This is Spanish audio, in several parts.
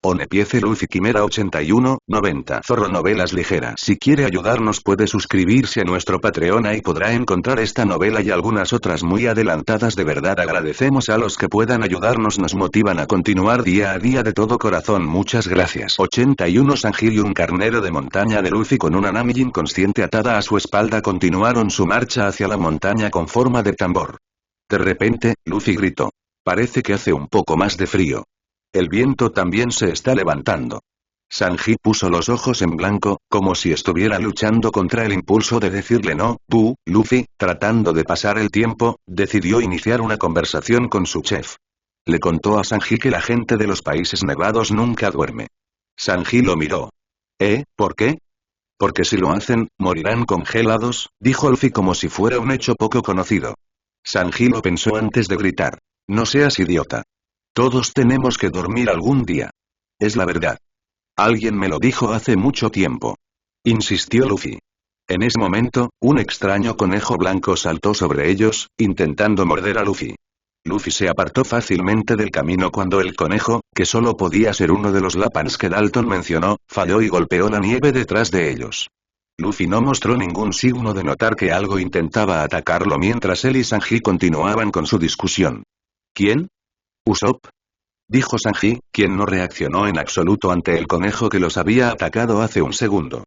Onepiece Luffy Quimera 81, 90. Zorro Novelas Ligeras. Si quiere ayudarnos puede suscribirse a nuestro Patreon y podrá encontrar esta novela y algunas otras muy adelantadas. De verdad agradecemos a los que puedan ayudarnos, nos motivan a continuar día a día de todo corazón. Muchas gracias. 81 Sanji y un carnero de montaña de Luffy con una Nami inconsciente atada a su espalda continuaron su marcha hacia la montaña con forma de tambor. De repente, Luffy gritó. Parece que hace un poco más de frío. El viento también se está levantando. Sanji puso los ojos en blanco, como si estuviera luchando contra el impulso de decirle no. Luffy, tratando de pasar el tiempo, decidió iniciar una conversación con su chef. Le contó a Sanji que la gente de los países nevados nunca duerme. Sanji lo miró. ¿Por qué? Porque si lo hacen, morirán congelados, dijo Luffy como si fuera un hecho poco conocido. Sanji lo pensó antes de gritar. No seas idiota. Todos tenemos que dormir algún día. Es la verdad. Alguien me lo dijo hace mucho tiempo. Insistió Luffy. En ese momento, un extraño conejo blanco saltó sobre ellos, intentando morder a Luffy. Luffy se apartó fácilmente del camino cuando el conejo, que solo podía ser uno de los Lapans que Dalton mencionó, falló y golpeó la nieve detrás de ellos. Luffy no mostró ningún signo de notar que algo intentaba atacarlo mientras él y Sanji continuaban con su discusión. ¿Quién? ¿Usopp? Dijo Sanji, quien no reaccionó en absoluto ante el conejo que los había atacado hace un segundo.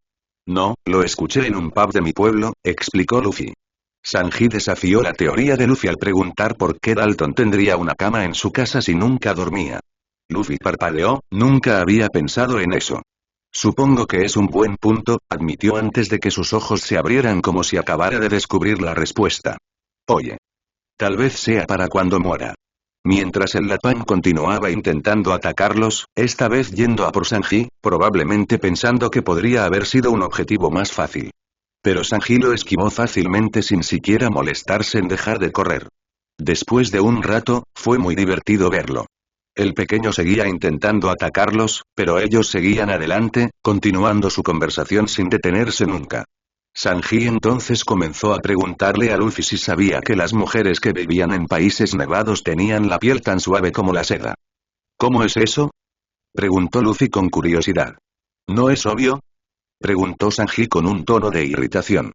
No, lo escuché en un pub de mi pueblo, explicó Luffy. Sanji desafió la teoría de Luffy al preguntar por qué Dalton tendría una cama en su casa si nunca dormía. Luffy parpadeó, nunca había pensado en eso. Supongo que es un buen punto, admitió antes de que sus ojos se abrieran como si acabara de descubrir la respuesta. Oye. Tal vez sea para cuando muera. Mientras el Lapan continuaba intentando atacarlos, esta vez yendo a por Sanji, probablemente pensando que podría haber sido un objetivo más fácil. Pero Sanji lo esquivó fácilmente sin siquiera molestarse en dejar de correr. Después de un rato, fue muy divertido verlo. El pequeño seguía intentando atacarlos, pero ellos seguían adelante, continuando su conversación sin detenerse nunca. Sanji entonces comenzó a preguntarle a Luffy si sabía que las mujeres que vivían en países nevados tenían la piel tan suave como la seda. ¿Cómo es eso? Preguntó Luffy con curiosidad. ¿No es obvio? Preguntó Sanji con un tono de irritación.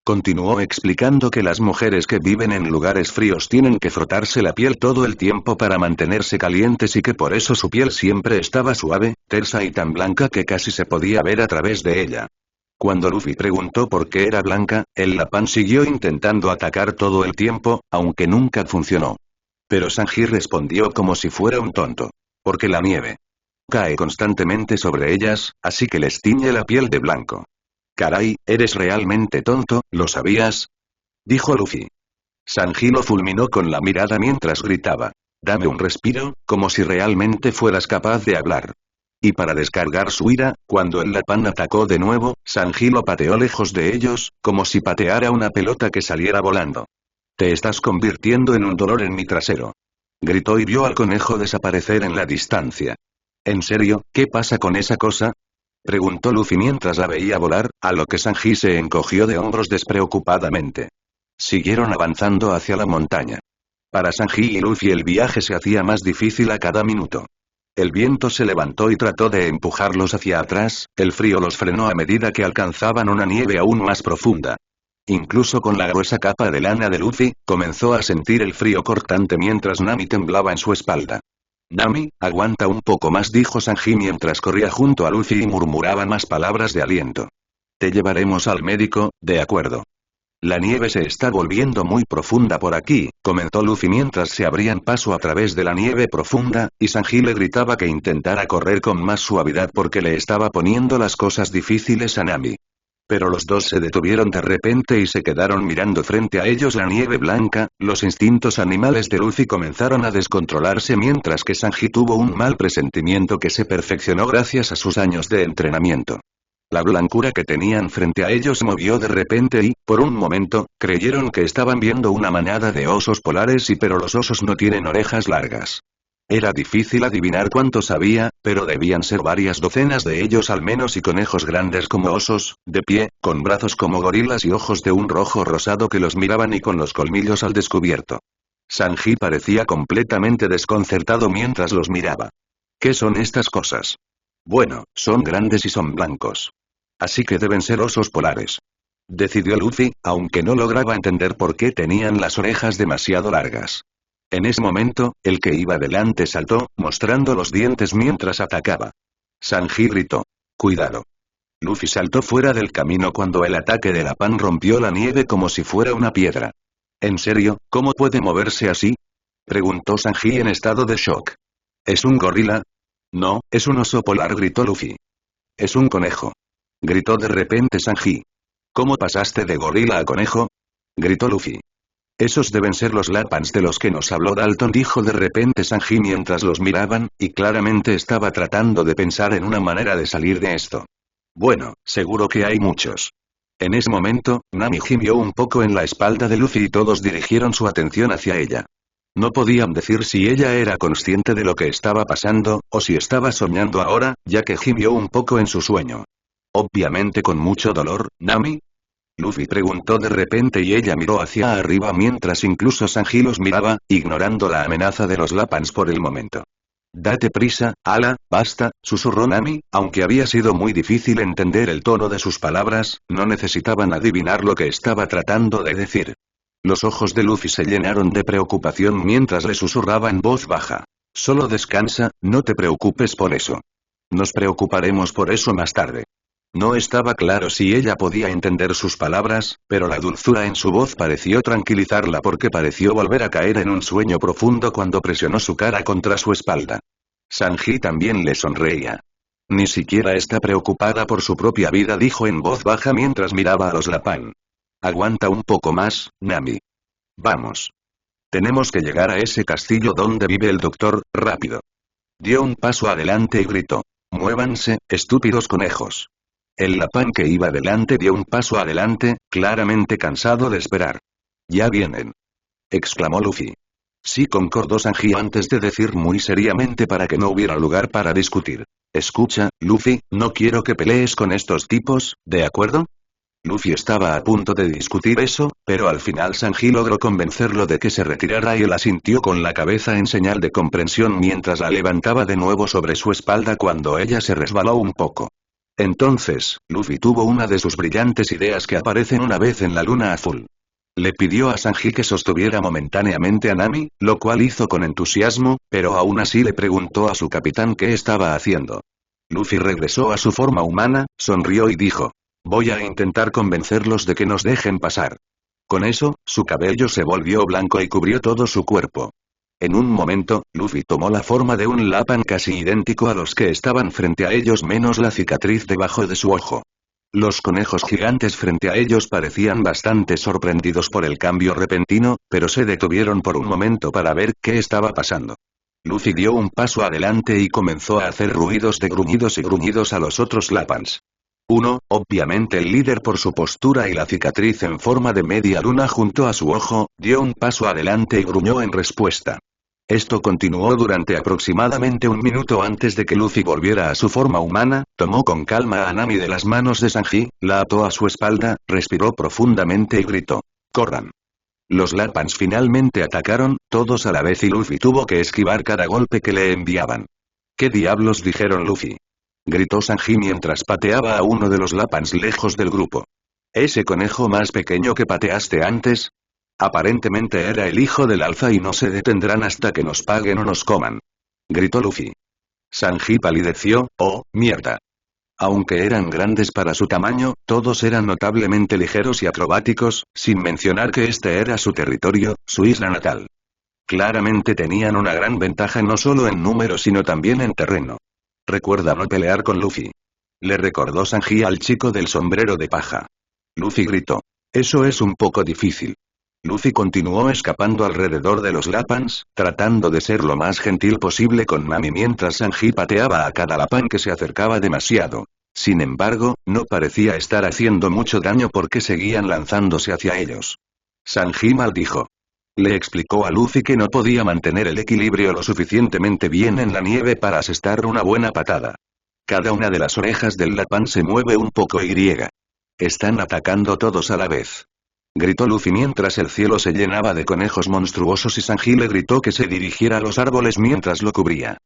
Continuó explicando que las mujeres que viven en lugares fríos tienen que frotarse la piel todo el tiempo para mantenerse calientes y que por eso su piel siempre estaba suave, tersa y tan blanca que casi se podía ver a través de ella. Cuando Luffy preguntó por qué era blanca, el Lapan siguió intentando atacar todo el tiempo, aunque nunca funcionó. Pero Sanji respondió como si fuera un tonto. Porque la nieve cae constantemente sobre ellas, así que les tiñe la piel de blanco. Caray, eres realmente tonto, ¿lo sabías? Dijo Luffy. Sanji lo fulminó con la mirada mientras gritaba. Dame un respiro, como si realmente fueras capaz de hablar. Y para descargar su ira, cuando el Lapan atacó de nuevo, Sanji lo pateó lejos de ellos, como si pateara una pelota que saliera volando. Te estás convirtiendo en un dolor en mi trasero. Gritó y vio al conejo desaparecer en la distancia. ¿En serio, qué pasa con esa cosa? Preguntó Luffy mientras la veía volar, a lo que Sanji se encogió de hombros despreocupadamente. Siguieron avanzando hacia la montaña. Para Sanji y Luffy el viaje se hacía más difícil a cada minuto. El viento se levantó y trató de empujarlos hacia atrás, el frío los frenó a medida que alcanzaban una nieve aún más profunda. Incluso con la gruesa capa de lana de Luffy, comenzó a sentir el frío cortante mientras Nami temblaba en su espalda. Nami, aguanta un poco más, dijo Sanji mientras corría junto a Luffy y murmuraba más palabras de aliento. Te llevaremos al médico, de acuerdo. La nieve se está volviendo muy profunda por aquí, comentó Luffy mientras se abrían paso a través de la nieve profunda, y Sanji le gritaba que intentara correr con más suavidad porque le estaba poniendo las cosas difíciles a Nami. Pero los dos se detuvieron de repente y se quedaron mirando frente a ellos la nieve blanca, los instintos animales de Luffy comenzaron a descontrolarse mientras que Sanji tuvo un mal presentimiento que se perfeccionó gracias a sus años de entrenamiento. La blancura que tenían frente a ellos movió de repente y, por un momento, creyeron que estaban viendo una manada de osos polares pero los osos no tienen orejas largas. Era difícil adivinar cuántos había, pero debían ser varias docenas de ellos al menos y conejos grandes como osos, de pie, con brazos como gorilas y ojos de un rojo rosado que los miraban y con los colmillos al descubierto. Sanji parecía completamente desconcertado mientras los miraba. ¿Qué son estas cosas? Bueno, son grandes y son blancos. Así que deben ser osos polares. Decidió Luffy, aunque no lograba entender por qué tenían las orejas demasiado largas. En ese momento, el que iba delante saltó, mostrando los dientes mientras atacaba. Sanji gritó. Cuidado. Luffy saltó fuera del camino cuando el ataque de Lapan rompió la nieve como si fuera una piedra. ¿En serio, cómo puede moverse así? Preguntó Sanji en estado de shock. ¿Es un gorila? No, es un oso polar, gritó Luffy. Es un conejo. Gritó de repente Sanji. ¿Cómo pasaste de gorila a conejo? Gritó Luffy. Esos deben ser los Lapans de los que nos habló Dalton, dijo de repente Sanji mientras los miraban, y claramente estaba tratando de pensar en una manera de salir de esto. Bueno, seguro que hay muchos. En ese momento, Nami gimió un poco en la espalda de Luffy y todos dirigieron su atención hacia ella. No podían decir si ella era consciente de lo que estaba pasando, o si estaba soñando ahora, ya que gimió un poco en su sueño. Obviamente con mucho dolor, ¿Nami? Luffy preguntó de repente y ella miró hacia arriba mientras incluso Sanji los miraba, ignorando la amenaza de los Lapans por el momento. Date prisa, Ala, basta, susurró Nami, aunque había sido muy difícil entender el tono de sus palabras, no necesitaban adivinar lo que estaba tratando de decir. Los ojos de Luffy se llenaron de preocupación mientras le susurraba en voz baja. Solo descansa, no te preocupes por eso. Nos preocuparemos por eso más tarde. No estaba claro si ella podía entender sus palabras, pero la dulzura en su voz pareció tranquilizarla porque pareció volver a caer en un sueño profundo cuando presionó su cara contra su espalda. Sanji también le sonreía. Ni siquiera está preocupada por su propia vida, dijo en voz baja mientras miraba a los Lapan. Aguanta un poco más, Nami. Vamos. Tenemos que llegar a ese castillo donde vive el doctor, rápido. Dio un paso adelante y gritó. Muévanse, estúpidos conejos. El Lapan que iba delante dio un paso adelante, claramente cansado de esperar. Ya vienen. Exclamó Luffy. Sí, concordó Sanji antes de decir muy seriamente para que no hubiera lugar para discutir. Escucha, Luffy, no quiero que pelees con estos tipos, ¿de acuerdo? Luffy estaba a punto de discutir eso, pero al final Sanji logró convencerlo de que se retirara y él asintió con la cabeza en señal de comprensión mientras la levantaba de nuevo sobre su espalda cuando ella se resbaló un poco. Entonces, Luffy tuvo una de sus brillantes ideas que aparecen una vez en la luna azul. Le pidió a Sanji que sostuviera momentáneamente a Nami, lo cual hizo con entusiasmo, pero aún así le preguntó a su capitán qué estaba haciendo. Luffy regresó a su forma humana, sonrió y dijo. Voy a intentar convencerlos de que nos dejen pasar. Con eso, su cabello se volvió blanco y cubrió todo su cuerpo. En un momento, Luffy tomó la forma de un Lapan casi idéntico a los que estaban frente a ellos menos la cicatriz debajo de su ojo. Los conejos gigantes frente a ellos parecían bastante sorprendidos por el cambio repentino, pero se detuvieron por un momento para ver qué estaba pasando. Luffy dio un paso adelante y comenzó a hacer ruidos de gruñidos y gruñidos a los otros Lapans. Uno, obviamente el líder por su postura y la cicatriz en forma de media luna junto a su ojo, dio un paso adelante y gruñó en respuesta. Esto continuó durante aproximadamente un minuto antes de que Luffy volviera a su forma humana, tomó con calma a Nami de las manos de Sanji, la ató a su espalda, respiró profundamente y gritó. ¡Corran! Los Lapans finalmente atacaron, todos a la vez y Luffy tuvo que esquivar cada golpe que le enviaban. ¿Qué diablos dijeron Luffy? Gritó Sanji mientras pateaba a uno de los Lapans lejos del grupo. ¿Ese conejo más pequeño que pateaste antes? Aparentemente era el hijo del alfa y no se detendrán hasta que nos paguen o nos coman. Gritó Luffy. Sanji palideció, oh, mierda. Aunque eran grandes para su tamaño, todos eran notablemente ligeros y acrobáticos, sin mencionar que este era su territorio, su isla natal. Claramente tenían una gran ventaja no solo en número sino también en terreno. Recuerda no pelear con Luffy. Le recordó Sanji al chico del sombrero de paja. Luffy gritó. Eso es un poco difícil. Luffy continuó escapando alrededor de los Lapans, tratando de ser lo más gentil posible con Nami mientras Sanji pateaba a cada Lapan que se acercaba demasiado. Sin embargo, no parecía estar haciendo mucho daño porque seguían lanzándose hacia ellos. Sanji maldijo. Le explicó a Luffy que no podía mantener el equilibrio lo suficientemente bien en la nieve para asestar una buena patada. Cada una de las orejas del Lapan se mueve un poco y. Están atacando todos a la vez. Gritó Luffy mientras el cielo se llenaba de conejos monstruosos y Sanji le gritó que se dirigiera a los árboles mientras lo cubría.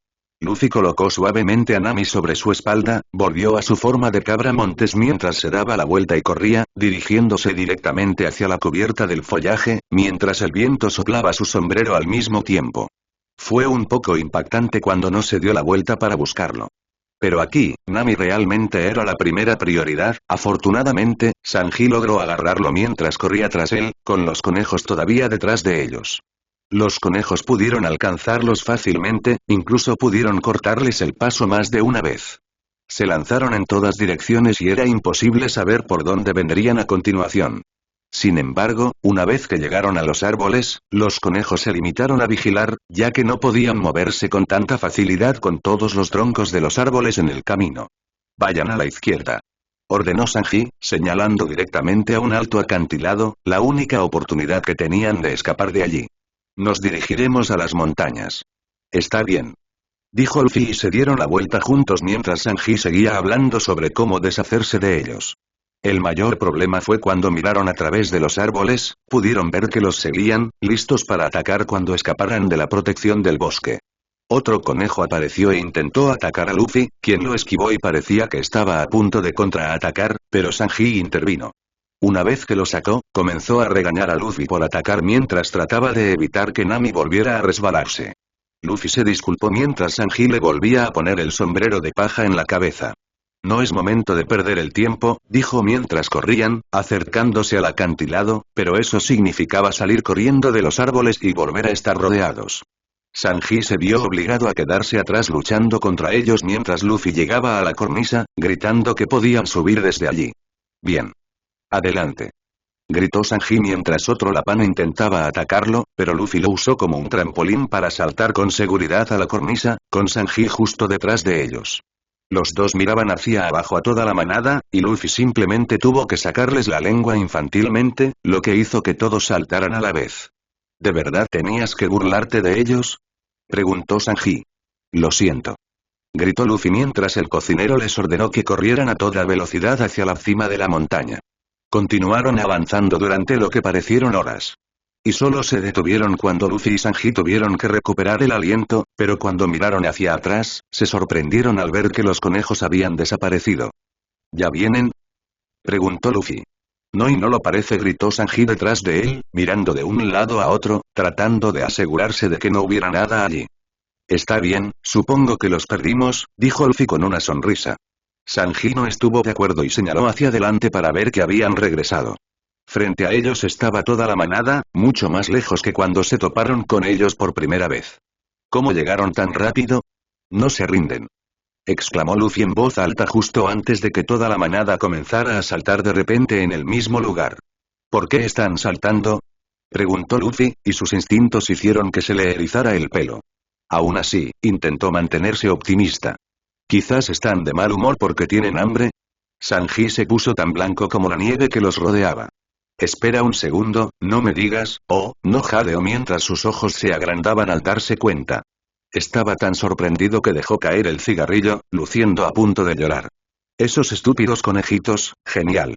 Luffy colocó suavemente a Nami sobre su espalda, volvió a su forma de cabra montés mientras se daba la vuelta y corría, dirigiéndose directamente hacia la cubierta del follaje, mientras el viento soplaba su sombrero al mismo tiempo. Fue un poco impactante cuando no se dio la vuelta para buscarlo. Pero aquí, Nami realmente era la primera prioridad. Afortunadamente, Sanji logró agarrarlo mientras corría tras él, con los conejos todavía detrás de ellos. Los conejos pudieron alcanzarlos fácilmente, incluso pudieron cortarles el paso más de una vez. Se lanzaron en todas direcciones y era imposible saber por dónde vendrían a continuación. Sin embargo, una vez que llegaron a los árboles, los conejos se limitaron a vigilar, ya que no podían moverse con tanta facilidad con todos los troncos de los árboles en el camino. Vayan a la izquierda. Ordenó Sanji, señalando directamente a un alto acantilado, la única oportunidad que tenían de escapar de allí. Nos dirigiremos a las montañas. Está bien. Dijo Luffy y se dieron la vuelta juntos mientras Sanji seguía hablando sobre cómo deshacerse de ellos. El mayor problema fue cuando miraron a través de los árboles, pudieron ver que los seguían, listos para atacar cuando escaparan de la protección del bosque. Otro conejo apareció e intentó atacar a Luffy, quien lo esquivó y parecía que estaba a punto de contraatacar, pero Sanji intervino. Una vez que lo sacó, comenzó a regañar a Luffy por atacar mientras trataba de evitar que Nami volviera a resbalarse. Luffy se disculpó mientras Sanji le volvía a poner el sombrero de paja en la cabeza. No es momento de perder el tiempo, dijo mientras corrían, acercándose al acantilado, pero eso significaba salir corriendo de los árboles y volver a estar rodeados. Sanji se vio obligado a quedarse atrás luchando contra ellos mientras Luffy llegaba a la cornisa, gritando que podían subir desde allí. Bien. Adelante. Gritó Sanji mientras otro lapán intentaba atacarlo, pero Luffy lo usó como un trampolín para saltar con seguridad a la cornisa, con Sanji justo detrás de ellos. Los dos miraban hacia abajo a toda la manada, y Luffy simplemente tuvo que sacarles la lengua infantilmente, lo que hizo que todos saltaran a la vez. ¿De verdad tenías que burlarte de ellos? Preguntó Sanji. Lo siento. Gritó Luffy mientras el cocinero les ordenó que corrieran a toda velocidad hacia la cima de la montaña. Continuaron avanzando durante lo que parecieron horas. Y solo se detuvieron cuando Luffy y Sanji tuvieron que recuperar el aliento, pero cuando miraron hacia atrás, se sorprendieron al ver que los conejos habían desaparecido. ¿Ya vienen? Preguntó Luffy. No y no lo parece, gritó Sanji detrás de él, mirando de un lado a otro, tratando de asegurarse de que no hubiera nada allí. Está bien, supongo que los perdimos, dijo Luffy con una sonrisa. Sanji no estuvo de acuerdo y señaló hacia adelante para ver que habían regresado. Frente a ellos estaba toda la manada, mucho más lejos que cuando se toparon con ellos por primera vez. ¿Cómo llegaron tan rápido? No se rinden. Exclamó Luffy en voz alta justo antes de que toda la manada comenzara a saltar de repente en el mismo lugar. ¿Por qué están saltando? Preguntó Luffy, y sus instintos hicieron que se le erizara el pelo. Aún así, intentó mantenerse optimista. Quizás están de mal humor porque tienen hambre. Sanji se puso tan blanco como la nieve que los rodeaba. Espera un segundo, no me digas, no jadeó mientras sus ojos se agrandaban al darse cuenta. Estaba tan sorprendido que dejó caer el cigarrillo, luciendo a punto de llorar. Esos estúpidos conejitos, genial.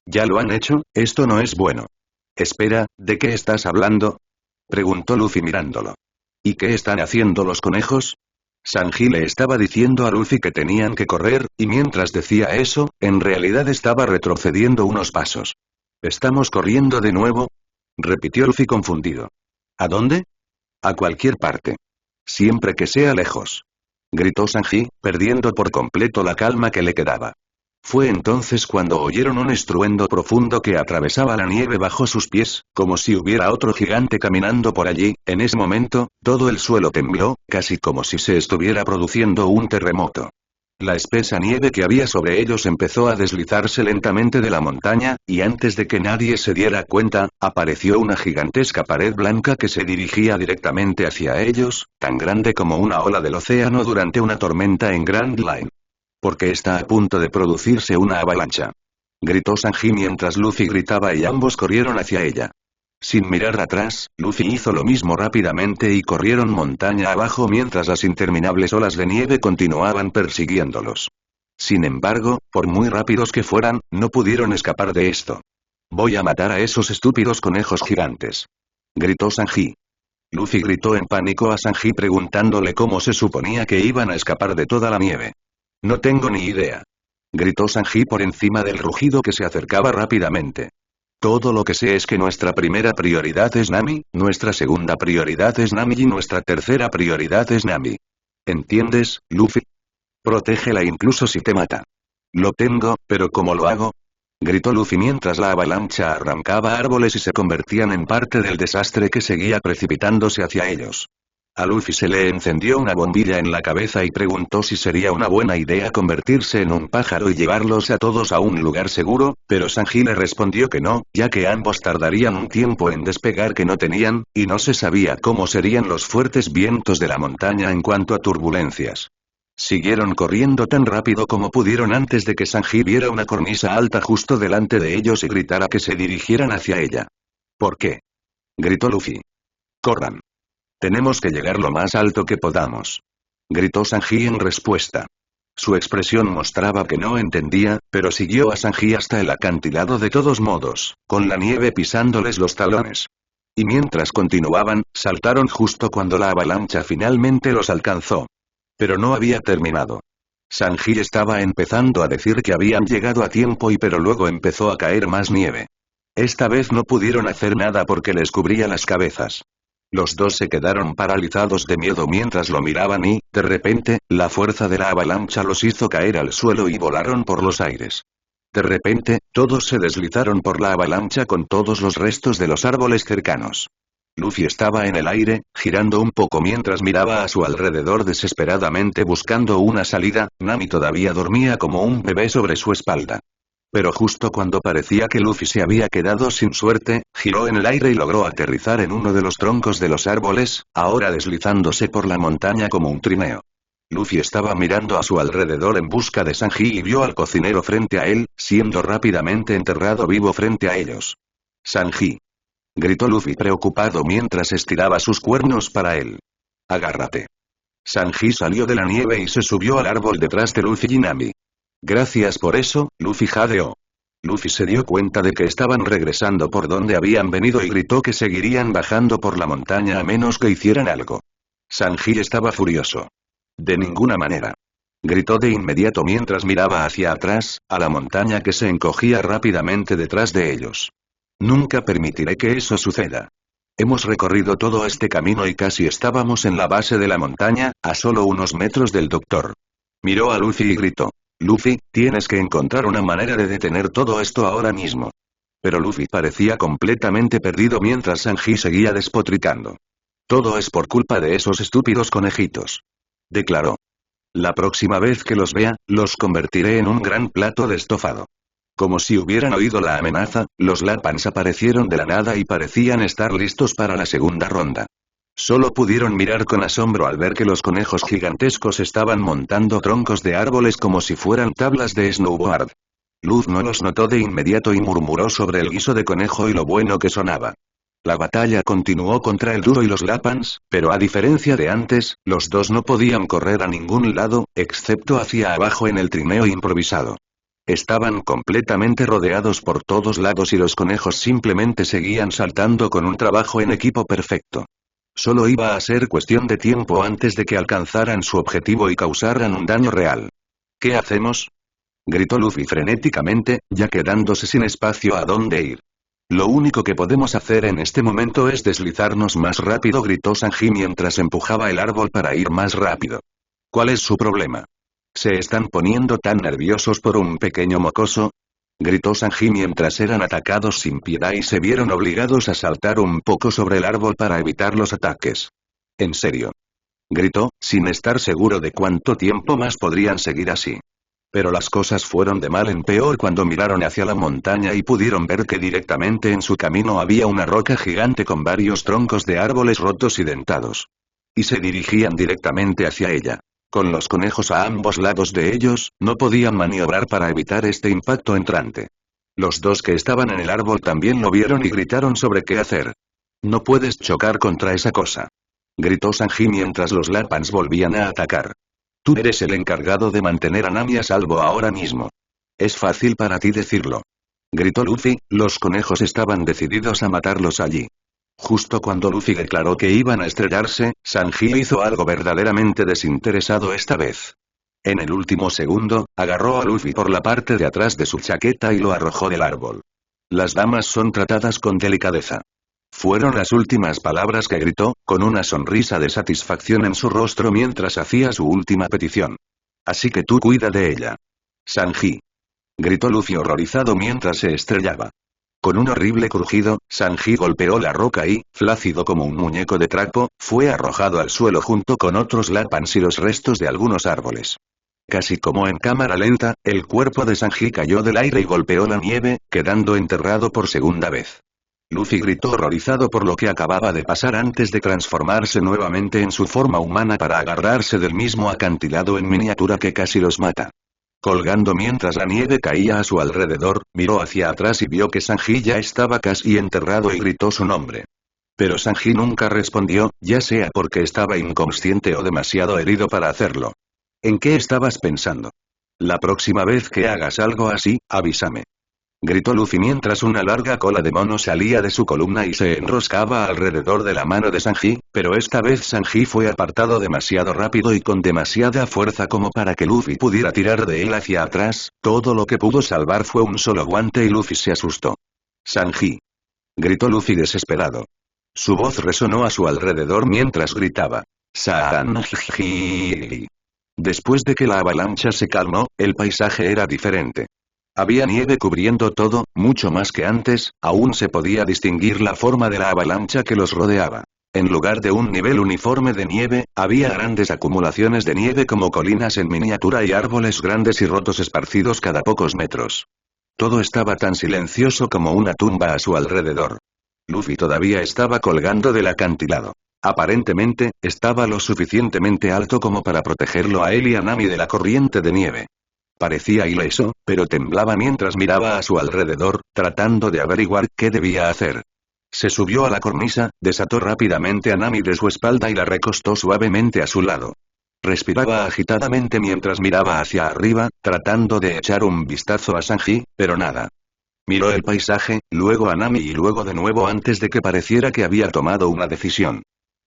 ¿Ya lo han hecho? Esto no es bueno. Espera, ¿de qué estás hablando? Preguntó Luffy mirándolo. ¿Y qué están haciendo los conejos? Sanji le estaba diciendo a Luffy que tenían que correr, y mientras decía eso, en realidad estaba retrocediendo unos pasos. ¿Estamos corriendo de nuevo? Repitió Luffy confundido. ¿A dónde? A cualquier parte. Siempre que sea lejos. Gritó Sanji, perdiendo por completo la calma que le quedaba. Fue entonces cuando oyeron un estruendo profundo que atravesaba la nieve bajo sus pies, como si hubiera otro gigante caminando por allí. En ese momento, todo el suelo tembló, casi como si se estuviera produciendo un terremoto. La espesa nieve que había sobre ellos empezó a deslizarse lentamente de la montaña, y antes de que nadie se diera cuenta, apareció una gigantesca pared blanca que se dirigía directamente hacia ellos, tan grande como una ola del océano durante una tormenta en Grand Line. Porque está a punto de producirse una avalancha. Gritó Sanji mientras Luffy gritaba y ambos corrieron hacia ella. Sin mirar atrás, Luffy hizo lo mismo rápidamente y corrieron montaña abajo mientras las interminables olas de nieve continuaban persiguiéndolos. Sin embargo, por muy rápidos que fueran, no pudieron escapar de esto. Voy a matar a esos estúpidos conejos gigantes. Gritó Sanji. Luffy gritó en pánico a Sanji preguntándole cómo se suponía que iban a escapar de toda la nieve. No tengo ni idea. Gritó Sanji por encima del rugido que se acercaba rápidamente. Todo lo que sé es que nuestra primera prioridad es Nami, nuestra segunda prioridad es Nami y nuestra tercera prioridad es Nami. ¿Entiendes, Luffy? Protégela incluso si te mata. Lo tengo, pero ¿cómo lo hago? Gritó Luffy mientras la avalancha arrancaba árboles y se convertían en parte del desastre que seguía precipitándose hacia ellos. A Luffy se le encendió una bombilla en la cabeza y preguntó si sería una buena idea convertirse en un pájaro y llevarlos a todos a un lugar seguro, pero Sanji le respondió que no, ya que ambos tardarían un tiempo en despegar que no tenían, y no se sabía cómo serían los fuertes vientos de la montaña en cuanto a turbulencias. Siguieron corriendo tan rápido como pudieron antes de que Sanji viera una cornisa alta justo delante de ellos y gritara que se dirigieran hacia ella. ¿Por qué? Gritó Luffy. Corran. Tenemos que llegar lo más alto que podamos. Gritó Sanji en respuesta. Su expresión mostraba que no entendía, pero siguió a Sanji hasta el acantilado de todos modos, con la nieve pisándoles los talones. Y mientras continuaban, saltaron justo cuando la avalancha finalmente los alcanzó. Pero no había terminado. Sanji estaba empezando a decir que habían llegado a tiempo pero luego empezó a caer más nieve. Esta vez no pudieron hacer nada porque les cubría las cabezas. Los dos se quedaron paralizados de miedo mientras lo miraban y, de repente, la fuerza de la avalancha los hizo caer al suelo y volaron por los aires. De repente, todos se deslizaron por la avalancha con todos los restos de los árboles cercanos. Luffy estaba en el aire, girando un poco mientras miraba a su alrededor desesperadamente buscando una salida. Nami todavía dormía como un bebé sobre su espalda. Pero justo cuando parecía que Luffy se había quedado sin suerte, giró en el aire y logró aterrizar en uno de los troncos de los árboles, ahora deslizándose por la montaña como un trineo. Luffy estaba mirando a su alrededor en busca de Sanji y vio al cocinero frente a él, siendo rápidamente enterrado vivo frente a ellos. Sanji. Gritó Luffy preocupado mientras estiraba sus cuernos para él. Agárrate. Sanji salió de la nieve y se subió al árbol detrás de Luffy y Nami. Gracias por eso, Luffy jadeó. Luffy se dio cuenta de que estaban regresando por donde habían venido y gritó que seguirían bajando por la montaña a menos que hicieran algo. Sanji estaba furioso. De ninguna manera. Gritó de inmediato mientras miraba hacia atrás, a la montaña que se encogía rápidamente detrás de ellos. Nunca permitiré que eso suceda. Hemos recorrido todo este camino y casi estábamos en la base de la montaña, a solo unos metros del doctor. Miró a Luffy y gritó. Luffy, tienes que encontrar una manera de detener todo esto ahora mismo. Pero Luffy parecía completamente perdido mientras Sanji seguía despotricando. Todo es por culpa de esos estúpidos conejitos. Declaró. La próxima vez que los vea, los convertiré en un gran plato de estofado. Como si hubieran oído la amenaza, los Lapans aparecieron de la nada y parecían estar listos para la segunda ronda. Solo pudieron mirar con asombro al ver que los conejos gigantescos estaban montando troncos de árboles como si fueran tablas de snowboard. Luz no los notó de inmediato y murmuró sobre el guiso de conejo y lo bueno que sonaba. La batalla continuó contra el duro y los Lapans, pero a diferencia de antes, los dos no podían correr a ningún lado, excepto hacia abajo en el trineo improvisado. Estaban completamente rodeados por todos lados y los conejos simplemente seguían saltando con un trabajo en equipo perfecto. Solo iba a ser cuestión de tiempo antes de que alcanzaran su objetivo y causaran un daño real. ¿Qué hacemos? Gritó Luffy frenéticamente, ya quedándose sin espacio a dónde ir. Lo único que podemos hacer en este momento es deslizarnos más rápido, gritó Sanji mientras empujaba el árbol para ir más rápido. ¿Cuál es su problema? ¿Se están poniendo tan nerviosos por un pequeño mocoso? Gritó Sanji mientras eran atacados sin piedad y se vieron obligados a saltar un poco sobre el árbol para evitar los ataques. ¿En serio? Gritó, sin estar seguro de cuánto tiempo más podrían seguir así. Pero las cosas fueron de mal en peor cuando miraron hacia la montaña y pudieron ver que directamente en su camino había una roca gigante con varios troncos de árboles rotos y dentados. Y se dirigían directamente hacia ella. Con los conejos a ambos lados de ellos, no podían maniobrar para evitar este impacto entrante. Los dos que estaban en el árbol también lo vieron y gritaron sobre qué hacer. No puedes chocar contra esa cosa. Gritó Sanji mientras los Lapans volvían a atacar. Tú eres el encargado de mantener a Nami a salvo ahora mismo. Es fácil para ti decirlo. Gritó Luffy, los conejos estaban decididos a matarlos allí. Justo cuando Luffy declaró que iban a estrellarse, Sanji hizo algo verdaderamente desinteresado esta vez. En el último segundo, agarró a Luffy por la parte de atrás de su chaqueta y lo arrojó del árbol. Las damas son tratadas con delicadeza. Fueron las últimas palabras que gritó, con una sonrisa de satisfacción en su rostro mientras hacía su última petición. Así que tú cuida de ella. Sanji. Gritó Luffy horrorizado mientras se estrellaba. Con un horrible crujido, Sanji golpeó la roca y, flácido como un muñeco de trapo, fue arrojado al suelo junto con otros lapans y los restos de algunos árboles. Casi como en cámara lenta, el cuerpo de Sanji cayó del aire y golpeó la nieve, quedando enterrado por segunda vez. Luffy gritó horrorizado por lo que acababa de pasar antes de transformarse nuevamente en su forma humana para agarrarse del mismo acantilado en miniatura que casi los mata. Colgando mientras la nieve caía a su alrededor, miró hacia atrás y vio que Sanji ya estaba casi enterrado y gritó su nombre. Pero Sanji nunca respondió, ya sea porque estaba inconsciente o demasiado herido para hacerlo. ¿En qué estabas pensando? La próxima vez que hagas algo así, avísame. Gritó Luffy mientras una larga cola de mono salía de su columna y se enroscaba alrededor de la mano de Sanji, pero esta vez Sanji fue apartado demasiado rápido y con demasiada fuerza como para que Luffy pudiera tirar de él hacia atrás, todo lo que pudo salvar fue un solo guante y Luffy se asustó. Sanji. Gritó Luffy desesperado. Su voz resonó a su alrededor mientras gritaba. Sanji. Después de que la avalancha se calmó, el paisaje era diferente. Había nieve cubriendo todo, mucho más que antes, aún se podía distinguir la forma de la avalancha que los rodeaba. En lugar de un nivel uniforme de nieve, había grandes acumulaciones de nieve como colinas en miniatura y árboles grandes y rotos esparcidos cada pocos metros. Todo estaba tan silencioso como una tumba a su alrededor. Luffy todavía estaba colgando del acantilado. Aparentemente, estaba lo suficientemente alto como para protegerlo a él y a Nami de la corriente de nieve. Parecía ileso, pero temblaba mientras miraba a su alrededor, tratando de averiguar qué debía hacer. Se subió a la cornisa, desató rápidamente a Nami de su espalda y la recostó suavemente a su lado. Respiraba agitadamente mientras miraba hacia arriba, tratando de echar un vistazo a Sanji, pero nada. Miró el paisaje, luego a Nami y luego de nuevo antes de que pareciera que había tomado una decisión.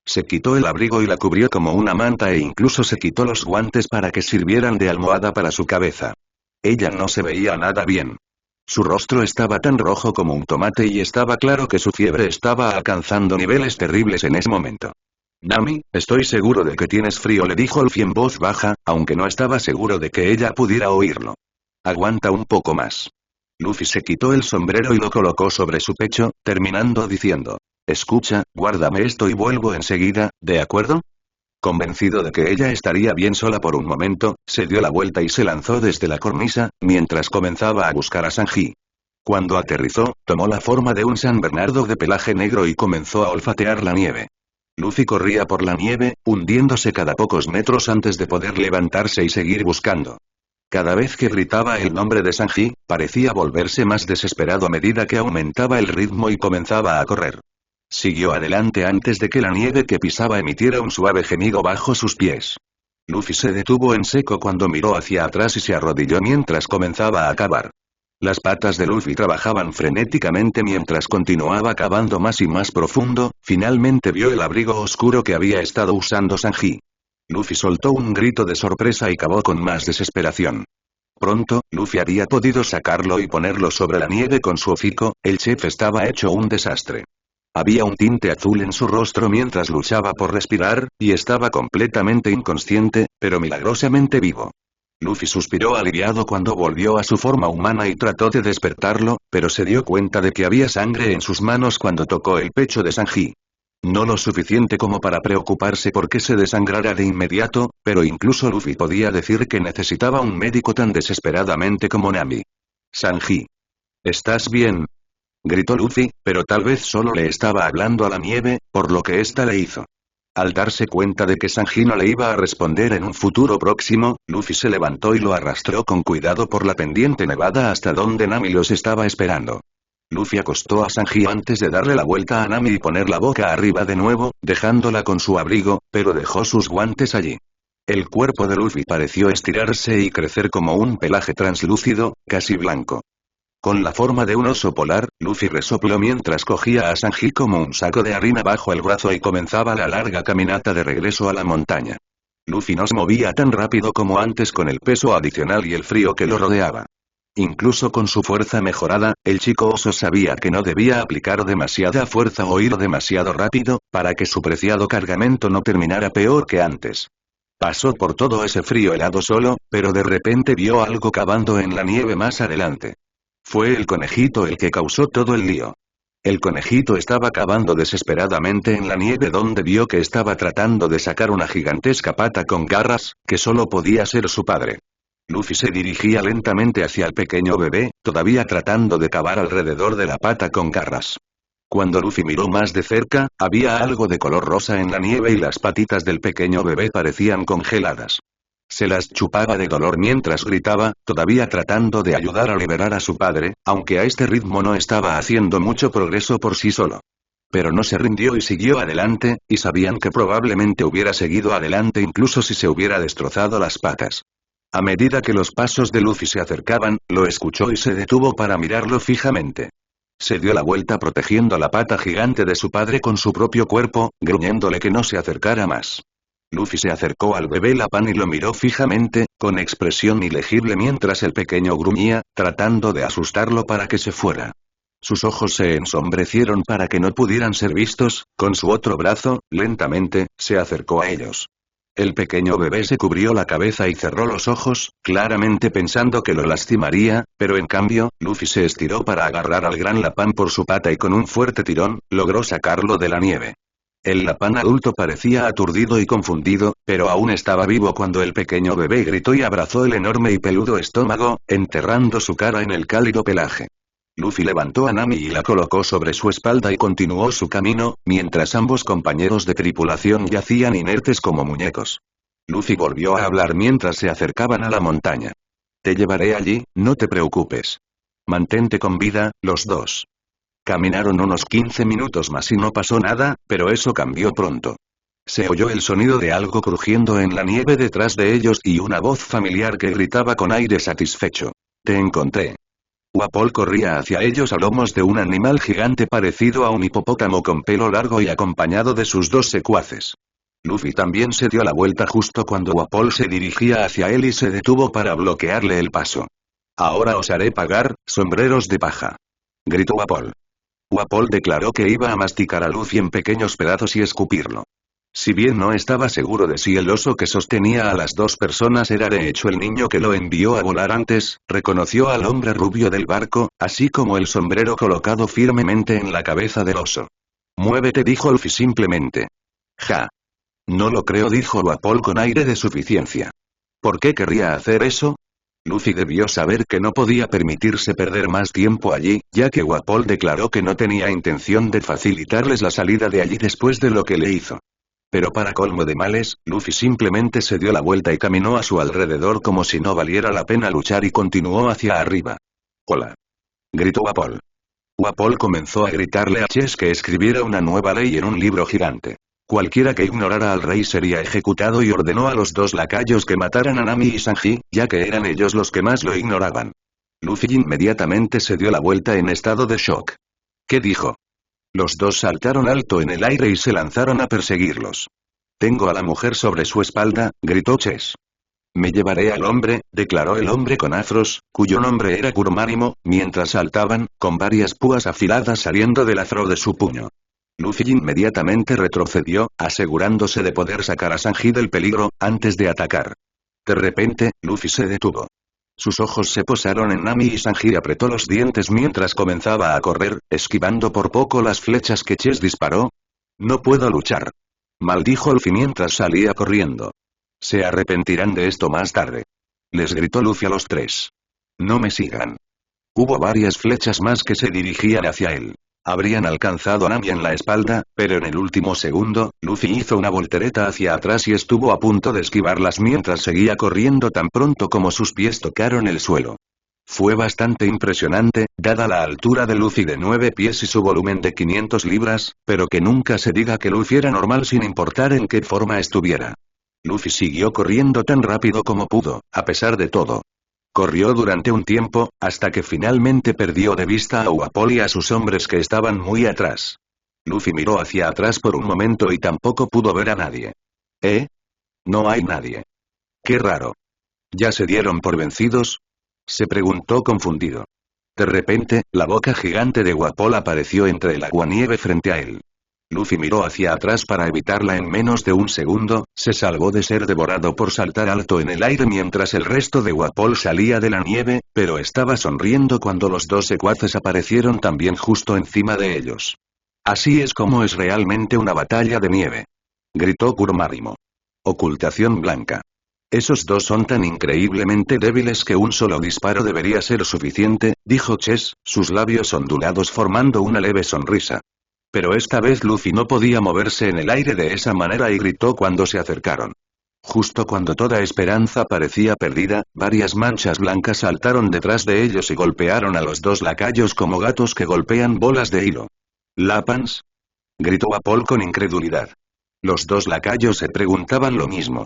Se quitó el abrigo y la cubrió como una manta e incluso se quitó los guantes para que sirvieran de almohada para su cabeza. Ella no se veía nada bien. Su rostro estaba tan rojo como un tomate y estaba claro que su fiebre estaba alcanzando niveles terribles en ese momento. Nami, estoy seguro de que tienes frío, le dijo Luffy en voz baja, aunque no estaba seguro de que ella pudiera oírlo. Aguanta un poco más. Luffy se quitó el sombrero y lo colocó sobre su pecho, terminando diciendo. Escucha, guárdame esto y vuelvo enseguida, ¿de acuerdo? Convencido de que ella estaría bien sola por un momento, se dio la vuelta y se lanzó desde la cornisa, mientras comenzaba a buscar a Sanji. Cuando aterrizó, tomó la forma de un San Bernardo de pelaje negro y comenzó a olfatear la nieve. Luffy corría por la nieve, hundiéndose cada pocos metros antes de poder levantarse y seguir buscando. Cada vez que gritaba el nombre de Sanji, parecía volverse más desesperado a medida que aumentaba el ritmo y comenzaba a correr. Siguió adelante antes de que la nieve que pisaba emitiera un suave gemido bajo sus pies. Luffy se detuvo en seco cuando miró hacia atrás y se arrodilló mientras comenzaba a cavar. Las patas de Luffy trabajaban frenéticamente mientras continuaba cavando más y más profundo, finalmente vio el abrigo oscuro que había estado usando Sanji. Luffy soltó un grito de sorpresa y cavó con más desesperación. Pronto, Luffy había podido sacarlo y ponerlo sobre la nieve con su hocico, el chef estaba hecho un desastre. Había un tinte azul en su rostro mientras luchaba por respirar, y estaba completamente inconsciente, pero milagrosamente vivo. Luffy suspiró aliviado cuando volvió a su forma humana y trató de despertarlo, pero se dio cuenta de que había sangre en sus manos cuando tocó el pecho de Sanji. No lo suficiente como para preocuparse porque se desangrara de inmediato, pero incluso Luffy podía decir que necesitaba un médico tan desesperadamente como Nami. Sanji. ¿Estás bien? Gritó Luffy, pero tal vez solo le estaba hablando a la nieve, por lo que ésta le hizo. Al darse cuenta de que Sanji no le iba a responder en un futuro próximo, Luffy se levantó y lo arrastró con cuidado por la pendiente nevada hasta donde Nami los estaba esperando. Luffy acostó a Sanji antes de darle la vuelta a Nami y poner la boca arriba de nuevo, dejándola con su abrigo, pero dejó sus guantes allí. El cuerpo de Luffy pareció estirarse y crecer como un pelaje translúcido, casi blanco. Con la forma de un oso polar, Luffy resopló mientras cogía a Sanji como un saco de harina bajo el brazo y comenzaba la larga caminata de regreso a la montaña. Luffy no se movía tan rápido como antes con el peso adicional y el frío que lo rodeaba. Incluso con su fuerza mejorada, el chico oso sabía que no debía aplicar demasiada fuerza o ir demasiado rápido, para que su preciado cargamento no terminara peor que antes. Pasó por todo ese frío helado solo, pero de repente vio algo cavando en la nieve más adelante. Fue el conejito el que causó todo el lío. El conejito estaba cavando desesperadamente en la nieve donde vio que estaba tratando de sacar una gigantesca pata con garras, que solo podía ser su padre. Luffy se dirigía lentamente hacia el pequeño bebé, todavía tratando de cavar alrededor de la pata con garras. Cuando Luffy miró más de cerca, había algo de color rosa en la nieve y las patitas del pequeño bebé parecían congeladas. Se las chupaba de dolor mientras gritaba, todavía tratando de ayudar a liberar a su padre, aunque a este ritmo no estaba haciendo mucho progreso por sí solo. Pero no se rindió y siguió adelante, y sabían que probablemente hubiera seguido adelante incluso si se hubiera destrozado las patas. A medida que los pasos de Luffy se acercaban, lo escuchó y se detuvo para mirarlo fijamente. Se dio la vuelta protegiendo la pata gigante de su padre con su propio cuerpo, gruñéndole que no se acercara más. Luffy se acercó al bebé Lapán y lo miró fijamente, con expresión ilegible mientras el pequeño gruñía, tratando de asustarlo para que se fuera. Sus ojos se ensombrecieron para que no pudieran ser vistos, con su otro brazo, lentamente, se acercó a ellos. El pequeño bebé se cubrió la cabeza y cerró los ojos, claramente pensando que lo lastimaría, pero en cambio, Luffy se estiró para agarrar al gran Lapán por su pata y con un fuerte tirón, logró sacarlo de la nieve. El Lapán adulto parecía aturdido y confundido, pero aún estaba vivo cuando el pequeño bebé gritó y abrazó el enorme y peludo estómago, enterrando su cara en el cálido pelaje. Luffy levantó a Nami y la colocó sobre su espalda y continuó su camino, mientras ambos compañeros de tripulación yacían inertes como muñecos. Luffy volvió a hablar mientras se acercaban a la montaña. Te llevaré allí, no te preocupes. Mantente con vida, los dos. Caminaron unos 15 minutos más y no pasó nada, pero eso cambió pronto. Se oyó el sonido de algo crujiendo en la nieve detrás de ellos y una voz familiar que gritaba con aire satisfecho. Te encontré. Wapol corría hacia ellos a lomos de un animal gigante parecido a un hipopótamo con pelo largo y acompañado de sus dos secuaces. Luffy también se dio la vuelta justo cuando Wapol se dirigía hacia él y se detuvo para bloquearle el paso. Ahora os haré pagar, sombreros de paja. Gritó Wapol. Wapol declaró que iba a masticar a Luffy en pequeños pedazos y escupirlo. Si bien no estaba seguro de si el oso que sostenía a las dos personas era de hecho el niño que lo envió a volar antes, reconoció al hombre rubio del barco, así como el sombrero colocado firmemente en la cabeza del oso. Muévete, dijo Luffy simplemente. Ja. No lo creo, dijo Wapol con aire de suficiencia. ¿Por qué querría hacer eso? Luffy debió saber que no podía permitirse perder más tiempo allí, ya que Wapol declaró que no tenía intención de facilitarles la salida de allí después de lo que le hizo. Pero para colmo de males, Luffy simplemente se dio la vuelta y caminó a su alrededor como si no valiera la pena luchar y continuó hacia arriba. ¡Hola! Gritó Wapol. Wapol comenzó a gritarle a Chess que escribiera una nueva ley en un libro gigante. Cualquiera que ignorara al rey sería ejecutado y ordenó a los dos lacayos que mataran a Nami y Sanji, ya que eran ellos los que más lo ignoraban. Luffy inmediatamente se dio la vuelta en estado de shock. ¿Qué dijo? Los dos saltaron alto en el aire y se lanzaron a perseguirlos. Tengo a la mujer sobre su espalda, gritó Chess. Me llevaré al hombre, declaró el hombre con afros, cuyo nombre era Kurmarimo, mientras saltaban, con varias púas afiladas saliendo del afro de su puño. Luffy inmediatamente retrocedió, asegurándose de poder sacar a Sanji del peligro, antes de atacar. De repente, Luffy se detuvo. Sus ojos se posaron en Nami y Sanji apretó los dientes mientras comenzaba a correr, esquivando por poco las flechas que Chess disparó. No puedo luchar. Maldijo Luffy mientras salía corriendo. Se arrepentirán de esto más tarde. Les gritó Luffy a los tres. No me sigan. Hubo varias flechas más que se dirigían hacia él. Habrían alcanzado a Nami en la espalda, pero en el último segundo, Luffy hizo una voltereta hacia atrás y estuvo a punto de esquivarlas mientras seguía corriendo tan pronto como sus pies tocaron el suelo. Fue bastante impresionante, dada la altura de Luffy de 9 pies y su volumen de 500 libras, pero que nunca se diga que Luffy era normal sin importar en qué forma estuviera. Luffy siguió corriendo tan rápido como pudo, a pesar de todo. Corrió durante un tiempo, hasta que finalmente perdió de vista a Uapol y a sus hombres que estaban muy atrás. Luffy miró hacia atrás por un momento y tampoco pudo ver a nadie. ¿Eh? No hay nadie. Qué raro. ¿Ya se dieron por vencidos? Se preguntó confundido. De repente, la boca gigante de Uapol apareció entre el aguanieve frente a él. Luffy miró hacia atrás para evitarla en menos de un segundo, se salvó de ser devorado por saltar alto en el aire mientras el resto de Uapol salía de la nieve, pero estaba sonriendo cuando los dos secuaces aparecieron también justo encima de ellos. Así es como es realmente una batalla de nieve. Gritó Kurmarimo. Ocultación blanca. Esos dos son tan increíblemente débiles que un solo disparo debería ser suficiente, dijo Chess, sus labios ondulados formando una leve sonrisa. Pero esta vez Luffy no podía moverse en el aire de esa manera y gritó cuando se acercaron. Justo cuando toda esperanza parecía perdida, varias manchas blancas saltaron detrás de ellos y golpearon a los dos lacayos como gatos que golpean bolas de hilo. ¿Lapans? Gritó Apol con incredulidad. Los dos lacayos se preguntaban lo mismo.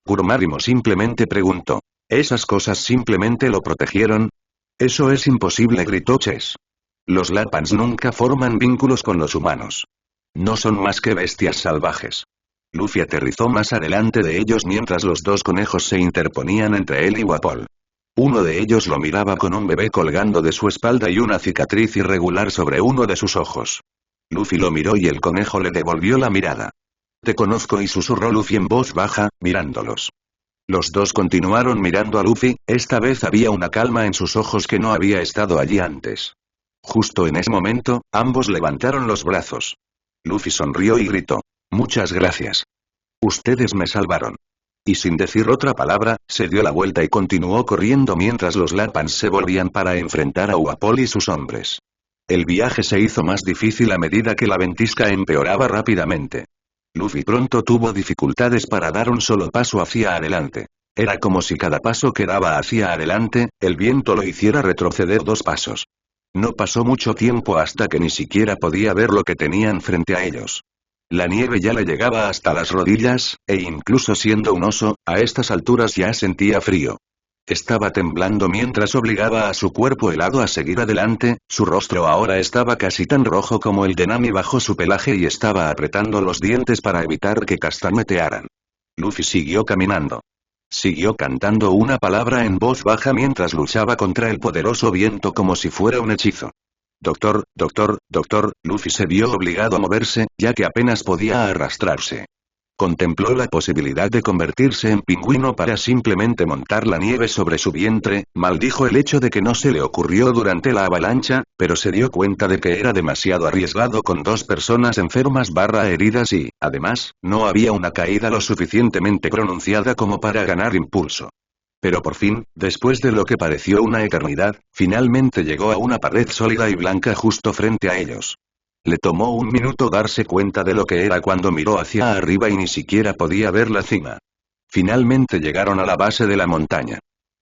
Kurmarimo simplemente preguntó. ¿Esas cosas simplemente lo protegieron? Eso es imposible, gritó Chess. Los Lapans nunca forman vínculos con los humanos. No son más que bestias salvajes. Luffy aterrizó más adelante de ellos mientras los dos conejos se interponían entre él y Uapol. Uno de ellos lo miraba con un bebé colgando de su espalda y una cicatriz irregular sobre uno de sus ojos. Luffy lo miró y el conejo le devolvió la mirada. Te conozco, y susurró Luffy en voz baja, mirándolos. Los dos continuaron mirando a Luffy, esta vez había una calma en sus ojos que no había estado allí antes. Justo en ese momento, ambos levantaron los brazos. Luffy sonrió y gritó. Muchas gracias. Ustedes me salvaron. Y sin decir otra palabra, se dio la vuelta y continuó corriendo mientras los Lapans se volvían para enfrentar a Uapol y sus hombres. El viaje se hizo más difícil a medida que la ventisca empeoraba rápidamente. Luffy pronto tuvo dificultades para dar un solo paso hacia adelante. Era como si cada paso que daba hacia adelante, el viento lo hiciera retroceder 2 pasos. No pasó mucho tiempo hasta que ni siquiera podía ver lo que tenían frente a ellos. La nieve ya le llegaba hasta las rodillas, e incluso siendo un oso, a estas alturas ya sentía frío. Estaba temblando mientras obligaba a su cuerpo helado a seguir adelante, su rostro ahora estaba casi tan rojo como el de Nami bajo su pelaje y estaba apretando los dientes para evitar que castañetearan. Luffy siguió caminando. Siguió cantando una palabra en voz baja mientras luchaba contra el poderoso viento como si fuera un hechizo. Doctor, doctor, doctor, Luffy se vio obligado a moverse, ya que apenas podía arrastrarse. Contempló la posibilidad de convertirse en pingüino para simplemente montar la nieve sobre su vientre, maldijo el hecho de que no se le ocurrió durante la avalancha, pero se dio cuenta de que era demasiado arriesgado con 2 personas enfermas heridas y, además, no había una caída lo suficientemente pronunciada como para ganar impulso. Pero por fin, después de lo que pareció una eternidad, finalmente llegó a una pared sólida y blanca justo frente a ellos. Le tomó un minuto darse cuenta de lo que era cuando miró hacia arriba y ni siquiera podía ver la cima. Finalmente llegaron a la base de la montaña.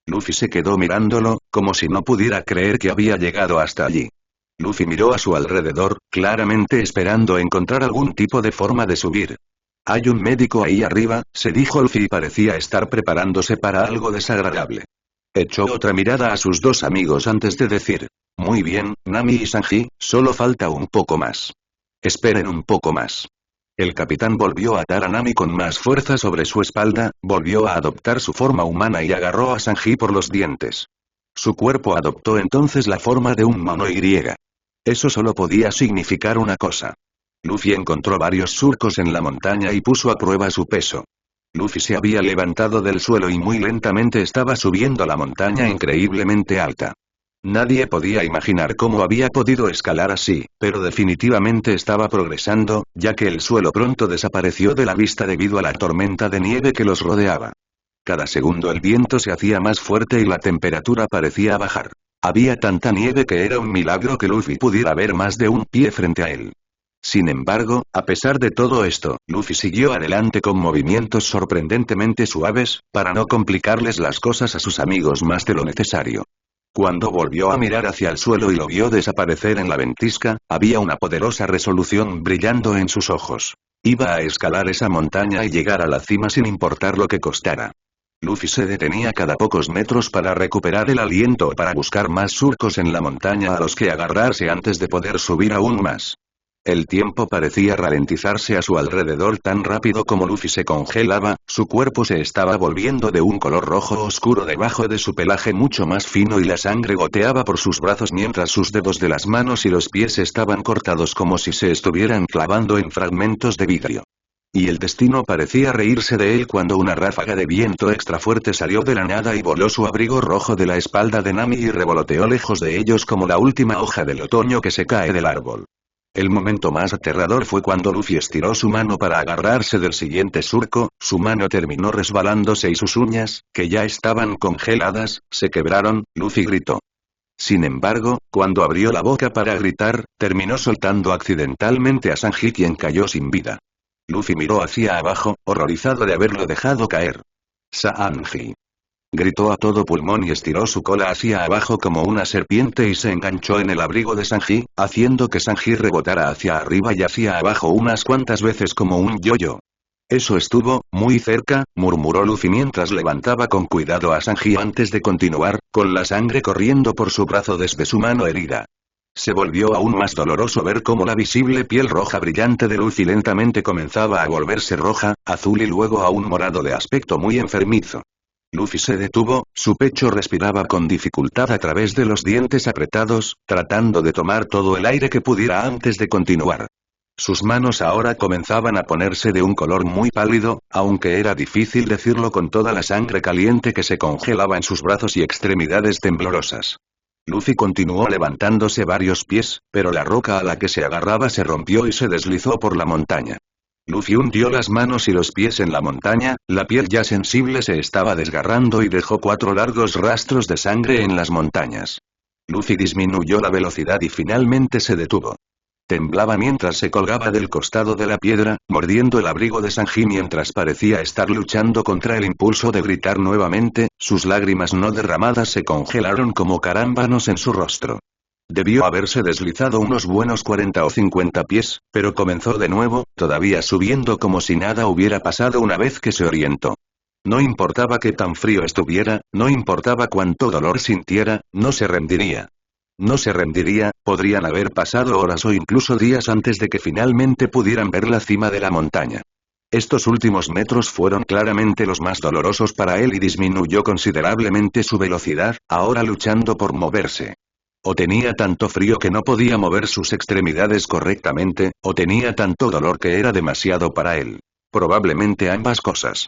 Luffy se quedó mirándolo, como si no pudiera creer que había llegado hasta allí. Luffy miró a su alrededor, claramente esperando encontrar algún tipo de forma de subir. Hay un médico ahí arriba, se dijo Luffy y parecía estar preparándose para algo desagradable. Echó otra mirada a sus 2 amigos antes de decir. Muy bien, Nami y Sanji, solo falta un poco más. Esperen un poco más. El capitán volvió a atar a Nami con más fuerza sobre su espalda, volvió a adoptar su forma humana y agarró a Sanji por los dientes. Su cuerpo adoptó entonces la forma de un mono Y. Eso solo podía significar una cosa. Luffy encontró varios surcos en la montaña y puso a prueba su peso. Luffy se había levantado del suelo y muy lentamente estaba subiendo la montaña increíblemente alta. Nadie podía imaginar cómo había podido escalar así, pero definitivamente estaba progresando, ya que el suelo pronto desapareció de la vista debido a la tormenta de nieve que los rodeaba. Cada segundo el viento se hacía más fuerte y la temperatura parecía bajar. Había tanta nieve que era un milagro que Luffy pudiera ver más de un pie frente a él. Sin embargo, a pesar de todo esto, Luffy siguió adelante con movimientos sorprendentemente suaves, para no complicarles las cosas a sus amigos más de lo necesario. Cuando volvió a mirar hacia el suelo y lo vio desaparecer en la ventisca, había una poderosa resolución brillando en sus ojos. Iba a escalar esa montaña y llegar a la cima sin importar lo que costara. Luffy se detenía cada pocos metros para recuperar el aliento o para buscar más surcos en la montaña a los que agarrarse antes de poder subir aún más. El tiempo parecía ralentizarse a su alrededor tan rápido como Luffy se congelaba, su cuerpo se estaba volviendo de un color rojo oscuro debajo de su pelaje mucho más fino y la sangre goteaba por sus brazos mientras sus dedos de las manos y los pies estaban cortados como si se estuvieran clavando en fragmentos de vidrio. Y el destino parecía reírse de él cuando una ráfaga de viento extra fuerte salió de la nada y voló su abrigo rojo de la espalda de Nami y revoloteó lejos de ellos como la última hoja del otoño que se cae del árbol. El momento más aterrador fue cuando Luffy estiró su mano para agarrarse del siguiente surco, su mano terminó resbalándose y sus uñas, que ya estaban congeladas, se quebraron. Luffy gritó. Sin embargo, cuando abrió la boca para gritar, terminó soltando accidentalmente a Sanji quien cayó sin vida. Luffy miró hacia abajo, horrorizado de haberlo dejado caer. Sanji. Gritó a todo pulmón y estiró su cola hacia abajo como una serpiente y se enganchó en el abrigo de Sanji, haciendo que Sanji rebotara hacia arriba y hacia abajo unas cuantas veces como un yo-yo. Eso estuvo muy cerca, murmuró Luffy mientras levantaba con cuidado a Sanji antes de continuar, con la sangre corriendo por su brazo desde su mano herida. Se volvió aún más doloroso ver cómo la visible piel roja brillante de Luffy lentamente comenzaba a volverse roja, azul y luego a un morado de aspecto muy enfermizo. Luffy se detuvo, su pecho respiraba con dificultad a través de los dientes apretados, tratando de tomar todo el aire que pudiera antes de continuar. Sus manos ahora comenzaban a ponerse de un color muy pálido, aunque era difícil decirlo con toda la sangre caliente que se congelaba en sus brazos y extremidades temblorosas. Luffy continuó levantándose varios pies, pero la roca a la que se agarraba se rompió y se deslizó por la montaña. Luffy hundió las manos y los pies en la montaña, la piel ya sensible se estaba desgarrando y dejó 4 largos rastros de sangre en las montañas. Luffy disminuyó la velocidad y finalmente se detuvo. Temblaba mientras se colgaba del costado de la piedra, mordiendo el abrigo de Sanji mientras parecía estar luchando contra el impulso de gritar nuevamente, sus lágrimas no derramadas se congelaron como carámbanos en su rostro. Debió haberse deslizado unos buenos 40 o 50 pies, pero comenzó de nuevo, todavía subiendo como si nada hubiera pasado una vez que se orientó. No importaba qué tan frío estuviera, no importaba cuánto dolor sintiera, no se rendiría. No se rendiría, podrían haber pasado horas o incluso días antes de que finalmente pudieran ver la cima de la montaña. Estos últimos metros fueron claramente los más dolorosos para él y disminuyó considerablemente su velocidad, ahora luchando por moverse. O tenía tanto frío que no podía mover sus extremidades correctamente, o tenía tanto dolor que era demasiado para él. Probablemente ambas cosas.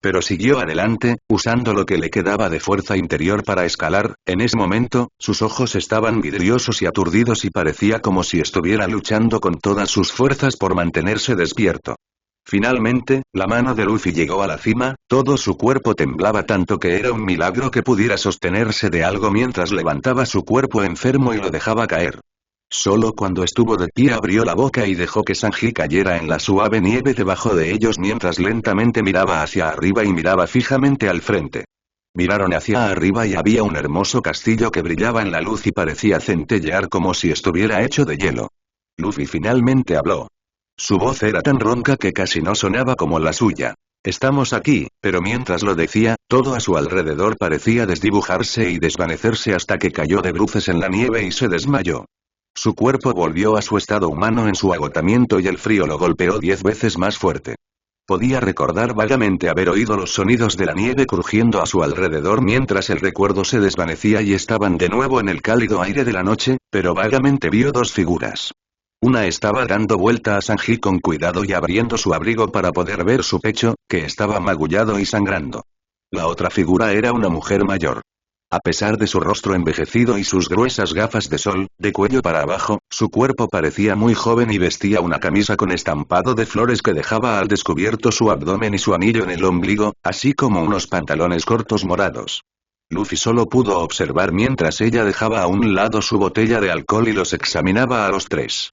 Pero siguió adelante, usando lo que le quedaba de fuerza interior para escalar. En ese momento, sus ojos estaban vidriosos y aturdidos y parecía como si estuviera luchando con todas sus fuerzas por mantenerse despierto. Finalmente, la mano de Luffy llegó a la cima, todo su cuerpo temblaba tanto que era un milagro que pudiera sostenerse de algo mientras levantaba su cuerpo enfermo y lo dejaba caer. Solo cuando estuvo de pie abrió la boca y dejó que Sanji cayera en la suave nieve debajo de ellos mientras lentamente miraba hacia arriba y miraba fijamente al frente. Miraron hacia arriba y había un hermoso castillo que brillaba en la luz y parecía centellear como si estuviera hecho de hielo. Luffy finalmente habló. Su voz era tan ronca que casi no sonaba como la suya. Estamos aquí, pero mientras lo decía, todo a su alrededor parecía desdibujarse y desvanecerse hasta que cayó de bruces en la nieve y se desmayó. Su cuerpo volvió a su estado humano en su agotamiento y el frío lo golpeó 10 veces más fuerte. Podía recordar vagamente haber oído los sonidos de la nieve crujiendo a su alrededor mientras el recuerdo se desvanecía y estaban de nuevo en el cálido aire de la noche, pero vagamente vio 2 figuras. Una estaba dando vuelta a Sanji con cuidado y abriendo su abrigo para poder ver su pecho, que estaba magullado y sangrando. La otra figura era una mujer mayor. A pesar de su rostro envejecido y sus gruesas gafas de sol, de cuello para abajo, su cuerpo parecía muy joven y vestía una camisa con estampado de flores que dejaba al descubierto su abdomen y su anillo en el ombligo, así como unos pantalones cortos morados. Luffy solo pudo observar mientras ella dejaba a un lado su botella de alcohol y los examinaba a los 3.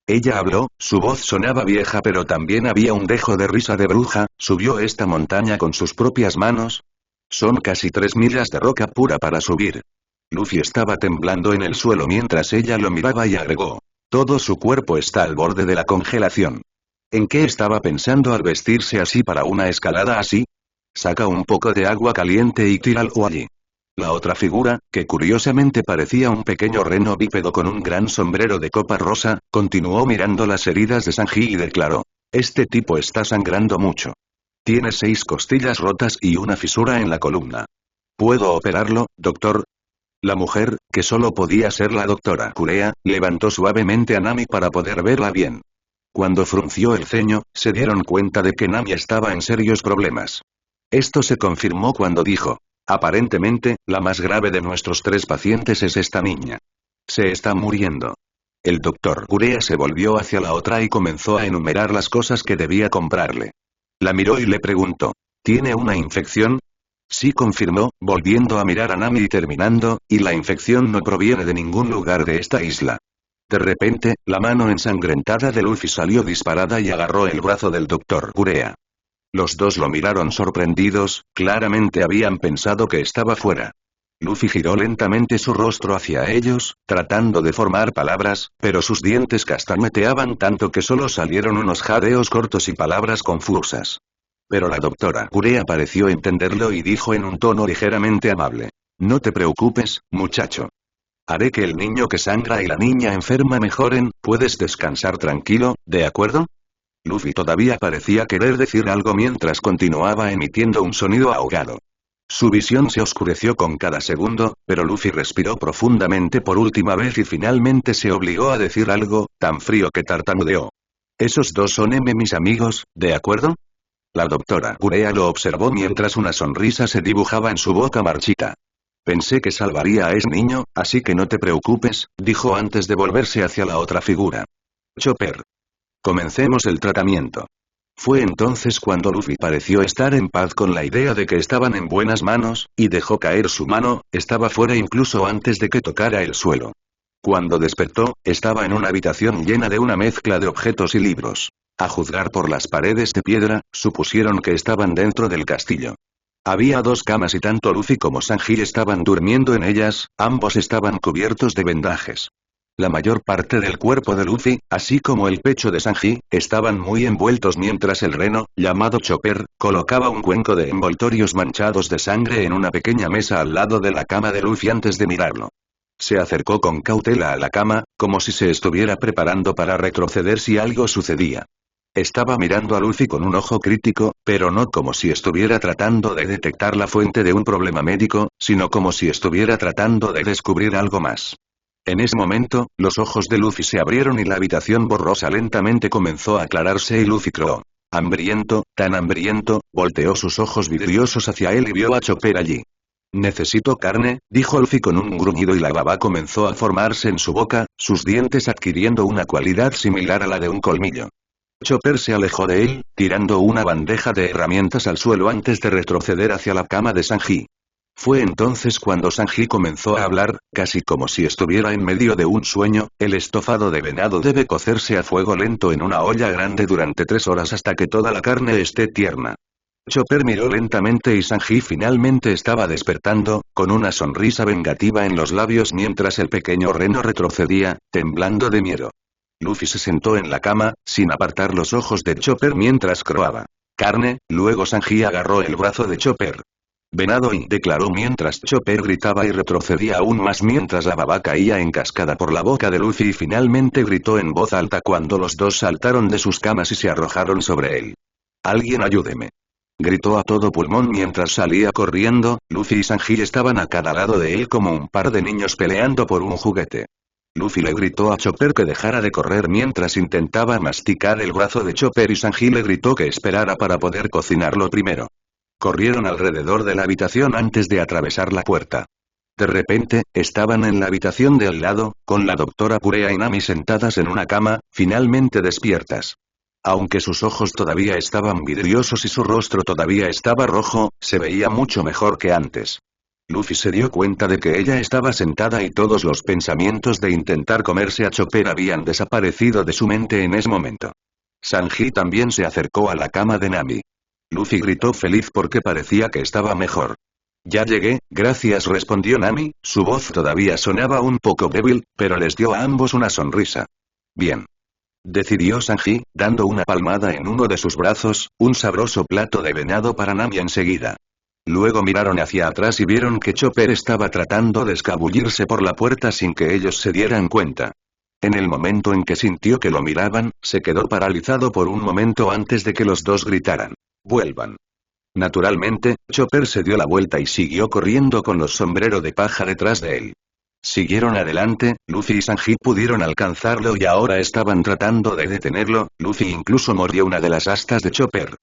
Ella habló, su voz sonaba vieja pero también había un dejo de risa de bruja. ¿Subió esta montaña con sus propias manos? Son casi 3 millas de roca pura para subir. Luffy estaba temblando en el suelo mientras ella lo miraba y agregó. Todo su cuerpo está al borde de la congelación. ¿En qué estaba pensando al vestirse así para una escalada así? Saca un poco de agua caliente y tíralo allí. La otra figura, que curiosamente parecía un pequeño reno bípedo con un gran sombrero de copa rosa, continuó mirando las heridas de Sanji y declaró: este tipo está sangrando mucho. Tiene 6 costillas rotas y una fisura en la columna. ¿Puedo operarlo, doctor? La mujer, que solo podía ser la doctora Kurea, levantó suavemente a Nami para poder verla bien. Cuando frunció el ceño, se dieron cuenta de que Nami estaba en serios problemas. Esto se confirmó cuando dijo: aparentemente, la más grave de nuestros 3 pacientes es esta niña. Se está muriendo. El doctor Kurea se volvió hacia la otra y comenzó a enumerar las cosas que debía comprarle. La miró y le preguntó: ¿tiene una infección? Sí, confirmó, volviendo a mirar a Nami y terminando: y la infección no proviene de ningún lugar de esta isla. De repente, la mano ensangrentada de Luffy salió disparada y agarró el brazo del doctor Kurea. Los dos lo miraron sorprendidos, claramente habían pensado que estaba fuera. Luffy giró lentamente su rostro hacia ellos, tratando de formar palabras, pero sus dientes castañeteaban tanto que solo salieron unos jadeos cortos y palabras confusas. Pero la doctora Kurea pareció entenderlo y dijo en un tono ligeramente amable: no te preocupes, muchacho. Haré que el niño que sangra y la niña enferma mejoren, puedes descansar tranquilo, ¿de acuerdo? Luffy todavía parecía querer decir algo mientras continuaba emitiendo un sonido ahogado. Su visión se oscureció con cada segundo, pero Luffy respiró profundamente por última vez y finalmente se obligó a decir algo, tan frío que tartamudeó. Esos dos son mis amigos, ¿de acuerdo? La doctora Kurea lo observó mientras una sonrisa se dibujaba en su boca marchita. Pensé que salvaría a ese niño, así que no te preocupes, dijo antes de volverse hacia la otra figura. Chopper. Comencemos el tratamiento. Fue entonces cuando Luffy pareció estar en paz con la idea de que estaban en buenas manos, y dejó caer su mano, estaba fuera incluso antes de que tocara el suelo. Cuando despertó, estaba en una habitación llena de una mezcla de objetos y libros. A juzgar por las paredes de piedra, supusieron que estaban dentro del castillo. Había 2 camas y tanto Luffy como Sanji estaban durmiendo en ellas, ambos estaban cubiertos de vendajes. La mayor parte del cuerpo de Luffy, así como el pecho de Sanji, estaban muy envueltos mientras el reno, llamado Chopper, colocaba un cuenco de envoltorios manchados de sangre en una pequeña mesa al lado de la cama de Luffy antes de mirarlo. Se acercó con cautela a la cama, como si se estuviera preparando para retroceder si algo sucedía. Estaba mirando a Luffy con un ojo crítico, pero no como si estuviera tratando de detectar la fuente de un problema médico, sino como si estuviera tratando de descubrir algo más. En ese momento, los ojos de Luffy se abrieron y la habitación borrosa lentamente comenzó a aclararse y Luffy croó. Hambriento, tan hambriento, volteó sus ojos vidriosos hacia él y vio a Chopper allí. Necesito carne, dijo Luffy con un gruñido y la baba comenzó a formarse en su boca, sus dientes adquiriendo una cualidad similar a la de un colmillo. Chopper se alejó de él, tirando una bandeja de herramientas al suelo antes de retroceder hacia la cama de Sanji. Fue entonces cuando Sanji comenzó a hablar, casi como si estuviera en medio de un sueño: el estofado de venado debe cocerse a fuego lento en una olla grande durante 3 horas hasta que toda la carne esté tierna. Chopper miró lentamente y Sanji finalmente estaba despertando, con una sonrisa vengativa en los labios mientras el pequeño reno retrocedía, temblando de miedo. Luffy se sentó en la cama, sin apartar los ojos de Chopper mientras croaba. Carne, luego Sanji agarró el brazo de Chopper. Venado y declaró mientras Chopper gritaba y retrocedía aún más mientras la baba caía en cascada por la boca de Luffy y finalmente gritó en voz alta cuando los dos saltaron de sus camas y se arrojaron sobre él. «¡Alguien ayúdeme!», gritó a todo pulmón mientras salía corriendo. Luffy y Sanji estaban a cada lado de él como un par de niños peleando por un juguete. Luffy le gritó a Chopper que dejara de correr mientras intentaba masticar el brazo de Chopper y Sanji le gritó que esperara para poder cocinarlo primero. Corrieron alrededor de la habitación antes de atravesar la puerta. De repente, estaban en la habitación de al lado, con la doctora Kurea y Nami sentadas en una cama, finalmente despiertas. Aunque sus ojos todavía estaban vidriosos y su rostro todavía estaba rojo, se veía mucho mejor que antes. Luffy se dio cuenta de que ella estaba sentada y todos los pensamientos de intentar comerse a Chopper habían desaparecido de su mente en ese momento. Sanji también se acercó a la cama de Nami. Luffy gritó feliz porque parecía que estaba mejor. «Ya llegué, gracias», respondió Nami, su voz todavía sonaba un poco débil, pero les dio a ambos una sonrisa. «Bien. decidió Sanji, dando una palmada en uno de sus brazos, un sabroso plato de venado para Nami enseguida. Luego miraron hacia atrás y vieron que Chopper estaba tratando de escabullirse por la puerta sin que ellos se dieran cuenta. En el momento en que sintió que lo miraban, se quedó paralizado por un momento antes de que los dos gritaran: ¡vuelvan! Naturalmente, Chopper se dio la vuelta y siguió corriendo con los sombreros de paja detrás de él. Siguieron adelante, Luffy y Sanji pudieron alcanzarlo y ahora estaban tratando de detenerlo. Luffy incluso mordió una de las astas de Chopper.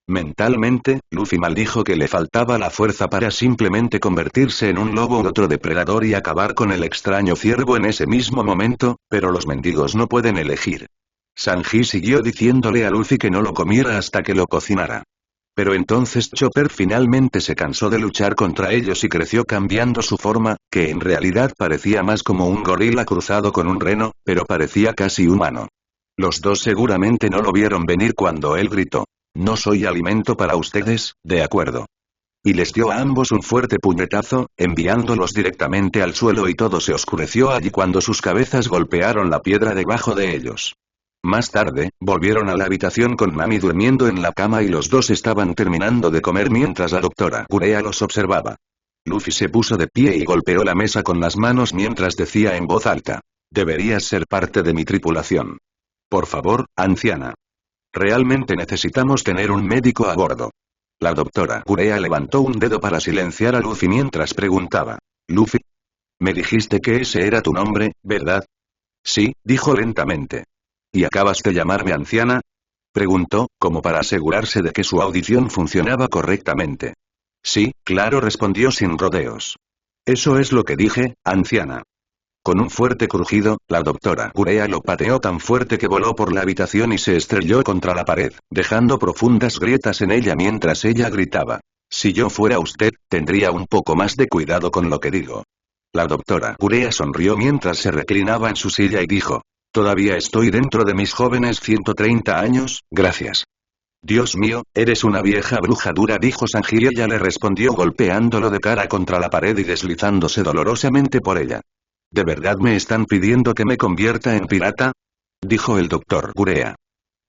Mentalmente, Luffy maldijo que le faltaba la fuerza para simplemente convertirse en un lobo u otro depredador y acabar con el extraño ciervo en ese mismo momento, pero los mendigos no pueden elegir. Sanji siguió diciéndole a Luffy que no lo comiera hasta que lo cocinara. Pero entonces Chopper finalmente se cansó de luchar contra ellos y creció cambiando su forma, que en realidad parecía más como un gorila cruzado con un reno, pero parecía casi humano. Los dos seguramente no lo vieron venir cuando él gritó: «No soy alimento para ustedes, ¿de acuerdo?». Y les dio a ambos un fuerte puñetazo, enviándolos directamente al suelo y todo se oscureció allí cuando sus cabezas golpearon la piedra debajo de ellos. Más tarde, volvieron a la habitación con Nami durmiendo en la cama y los dos estaban terminando de comer mientras la doctora Kurea los observaba. Luffy se puso de pie y golpeó la mesa con las manos mientras decía en voz alta: «Deberías ser parte de mi tripulación. Por favor, anciana. Realmente necesitamos tener un médico a bordo». La doctora Kurea levantó un dedo para silenciar a Luffy mientras preguntaba: «Luffy, me dijiste que ese era tu nombre, ¿verdad?». «Sí», dijo lentamente. «¿Y acabas de llamarme anciana?», preguntó, como para asegurarse de que su audición funcionaba correctamente. «Sí, claro», respondió sin rodeos. «Eso es lo que dije, anciana». Con un fuerte crujido, la doctora Kurea lo pateó tan fuerte que voló por la habitación y se estrelló contra la pared, dejando profundas grietas en ella mientras ella gritaba: «Si yo fuera usted, tendría un poco más de cuidado con lo que digo». La doctora Kurea sonrió mientras se reclinaba en su silla y dijo: «Todavía estoy dentro de mis jóvenes 130 años, gracias». «Dios mío, eres una vieja bruja dura», dijo Sanji y ella le respondió golpeándolo de cara contra la pared y deslizándose dolorosamente por ella. «¿De verdad me están pidiendo que me convierta en pirata?», dijo el doctor Kurea.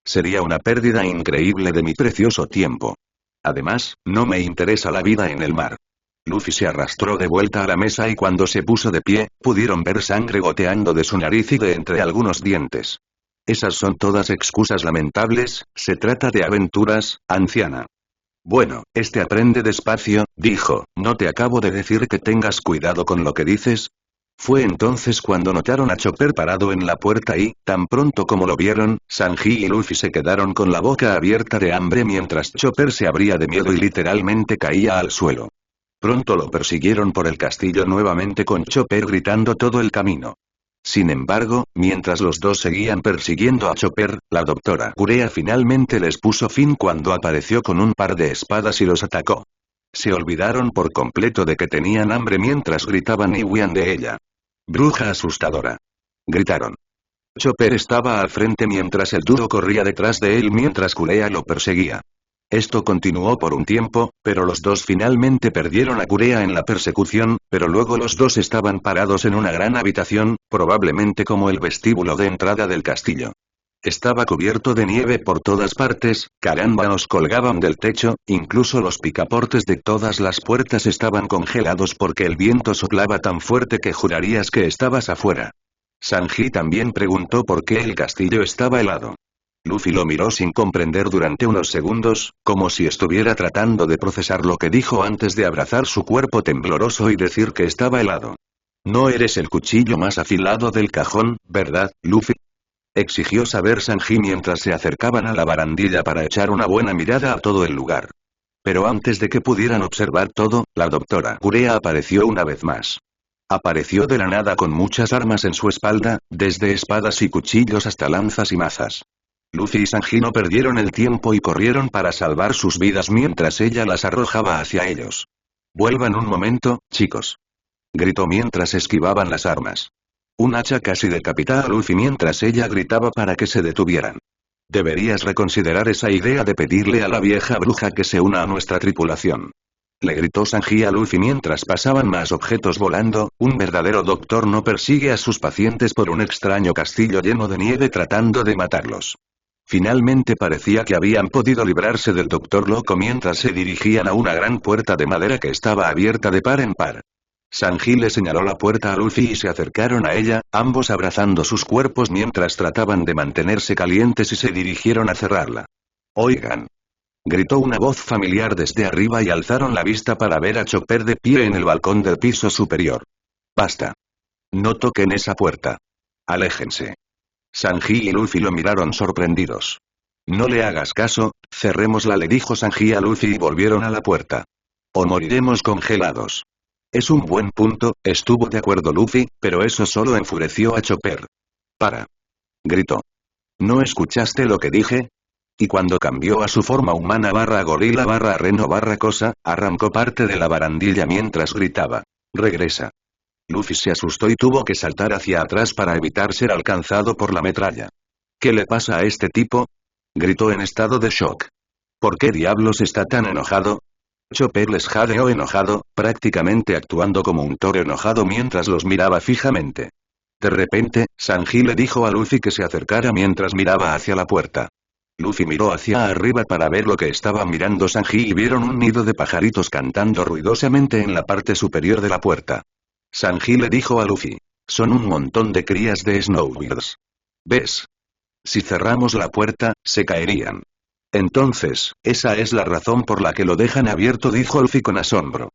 «Sería una pérdida increíble de mi precioso tiempo. Además, no me interesa la vida en el mar». Luffy se arrastró de vuelta a la mesa y cuando se puso de pie, pudieron ver sangre goteando de su nariz y de entre algunos dientes. «Esas son todas excusas lamentables, se trata de aventuras, anciana». «Bueno, aprende despacio», dijo, «¿no te acabo de decir que tengas cuidado con lo que dices?». Fue entonces cuando notaron a Chopper parado en la puerta y, tan pronto como lo vieron, Sanji y Luffy se quedaron con la boca abierta de hambre mientras Chopper se abría de miedo y literalmente caía al suelo. Pronto lo persiguieron por el castillo nuevamente con Chopper gritando todo el camino. Sin embargo, mientras los dos seguían persiguiendo a Chopper, la doctora Kurea finalmente les puso fin cuando apareció con un par de espadas y los atacó. Se olvidaron por completo de que tenían hambre mientras gritaban y huían de ella. «Bruja asustadora», gritaron. Chopper estaba al frente mientras el duro corría detrás de él mientras Kurea lo perseguía. Esto continuó por un tiempo, pero los dos finalmente perdieron a Kurea en la persecución, pero luego los dos estaban parados en una gran habitación, probablemente como el vestíbulo de entrada del castillo. Estaba cubierto de nieve por todas partes, carámbanos colgaban del techo, incluso los picaportes de todas las puertas estaban congelados porque el viento soplaba tan fuerte que jurarías que estabas afuera. Sanji también preguntó por qué el castillo estaba helado. Luffy lo miró sin comprender durante unos segundos, como si estuviera tratando de procesar lo que dijo antes de abrazar su cuerpo tembloroso y decir que estaba helado. «No eres el cuchillo más afilado del cajón, ¿verdad, Luffy?», exigió saber Sanji mientras se acercaban a la barandilla para echar una buena mirada a todo el lugar. Pero antes de que pudieran observar todo, la doctora Kurea apareció una vez más. Apareció de la nada con muchas armas en su espalda, desde espadas y cuchillos hasta lanzas y mazas. Luffy y Sanji no perdieron el tiempo y corrieron para salvar sus vidas mientras ella las arrojaba hacia ellos. «Vuelvan un momento, chicos», gritó mientras esquivaban las armas. Un hacha casi decapitaba a Luffy mientras ella gritaba para que se detuvieran. «Deberías reconsiderar esa idea de pedirle a la vieja bruja que se una a nuestra tripulación». Le gritó Sanji a Luffy mientras pasaban más objetos volando, un verdadero doctor no persigue a sus pacientes por un extraño castillo lleno de nieve tratando de matarlos. Finalmente parecía que habían podido librarse del doctor loco mientras se dirigían a una gran puerta de madera que estaba abierta de par en par. Sanji le señaló la puerta a Luffy y se acercaron a ella, ambos abrazando sus cuerpos mientras trataban de mantenerse calientes y se dirigieron a cerrarla. «Oigan», gritó una voz familiar desde arriba y alzaron la vista para ver a Chopper de pie en el balcón del piso superior. «Basta. No toquen esa puerta. Aléjense». Sanji y Luffy lo miraron sorprendidos. «No le hagas caso, cerrémosla», le dijo Sanji a Luffy y volvieron a la puerta. «O moriremos congelados». «Es un buen punto», estuvo de acuerdo Luffy, pero eso solo enfureció a Chopper. «Para», gritó. «¿No escuchaste lo que dije?» Y cuando cambió a su forma humana /gorila /reno /cosa, arrancó parte de la barandilla mientras gritaba. «Regresa». Luffy se asustó y tuvo que saltar hacia atrás para evitar ser alcanzado por la metralla. «¿Qué le pasa a este tipo?», gritó en estado de shock. «¿Por qué diablos está tan enojado?». Chopper les jadeó enojado, prácticamente actuando como un toro enojado mientras los miraba fijamente. De repente, Sanji le dijo a Luffy que se acercara mientras miraba hacia la puerta. Luffy miró hacia arriba para ver lo que estaba mirando Sanji y vieron un nido de pajaritos cantando ruidosamente en la parte superior de la puerta. Sanji le dijo a Luffy. «Son un montón de crías de Snowbirds. ¿Ves? Si cerramos la puerta, se caerían». «Entonces, esa es la razón por la que lo dejan abierto», dijo Luffy con asombro.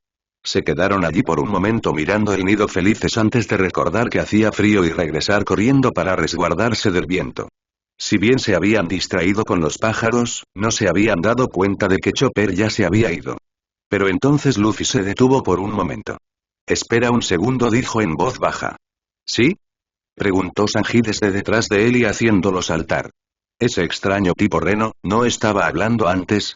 Se quedaron allí por un momento mirando el nido felices antes de recordar que hacía frío y regresar corriendo para resguardarse del viento. Si bien se habían distraído con los pájaros, no se habían dado cuenta de que Chopper ya se había ido. Pero entonces Luffy se detuvo por un momento. «Espera un segundo», dijo en voz baja. «¿Sí?», preguntó Sanji desde detrás de él y haciéndolo saltar. «Ese extraño tipo reno, ¿no estaba hablando antes?»,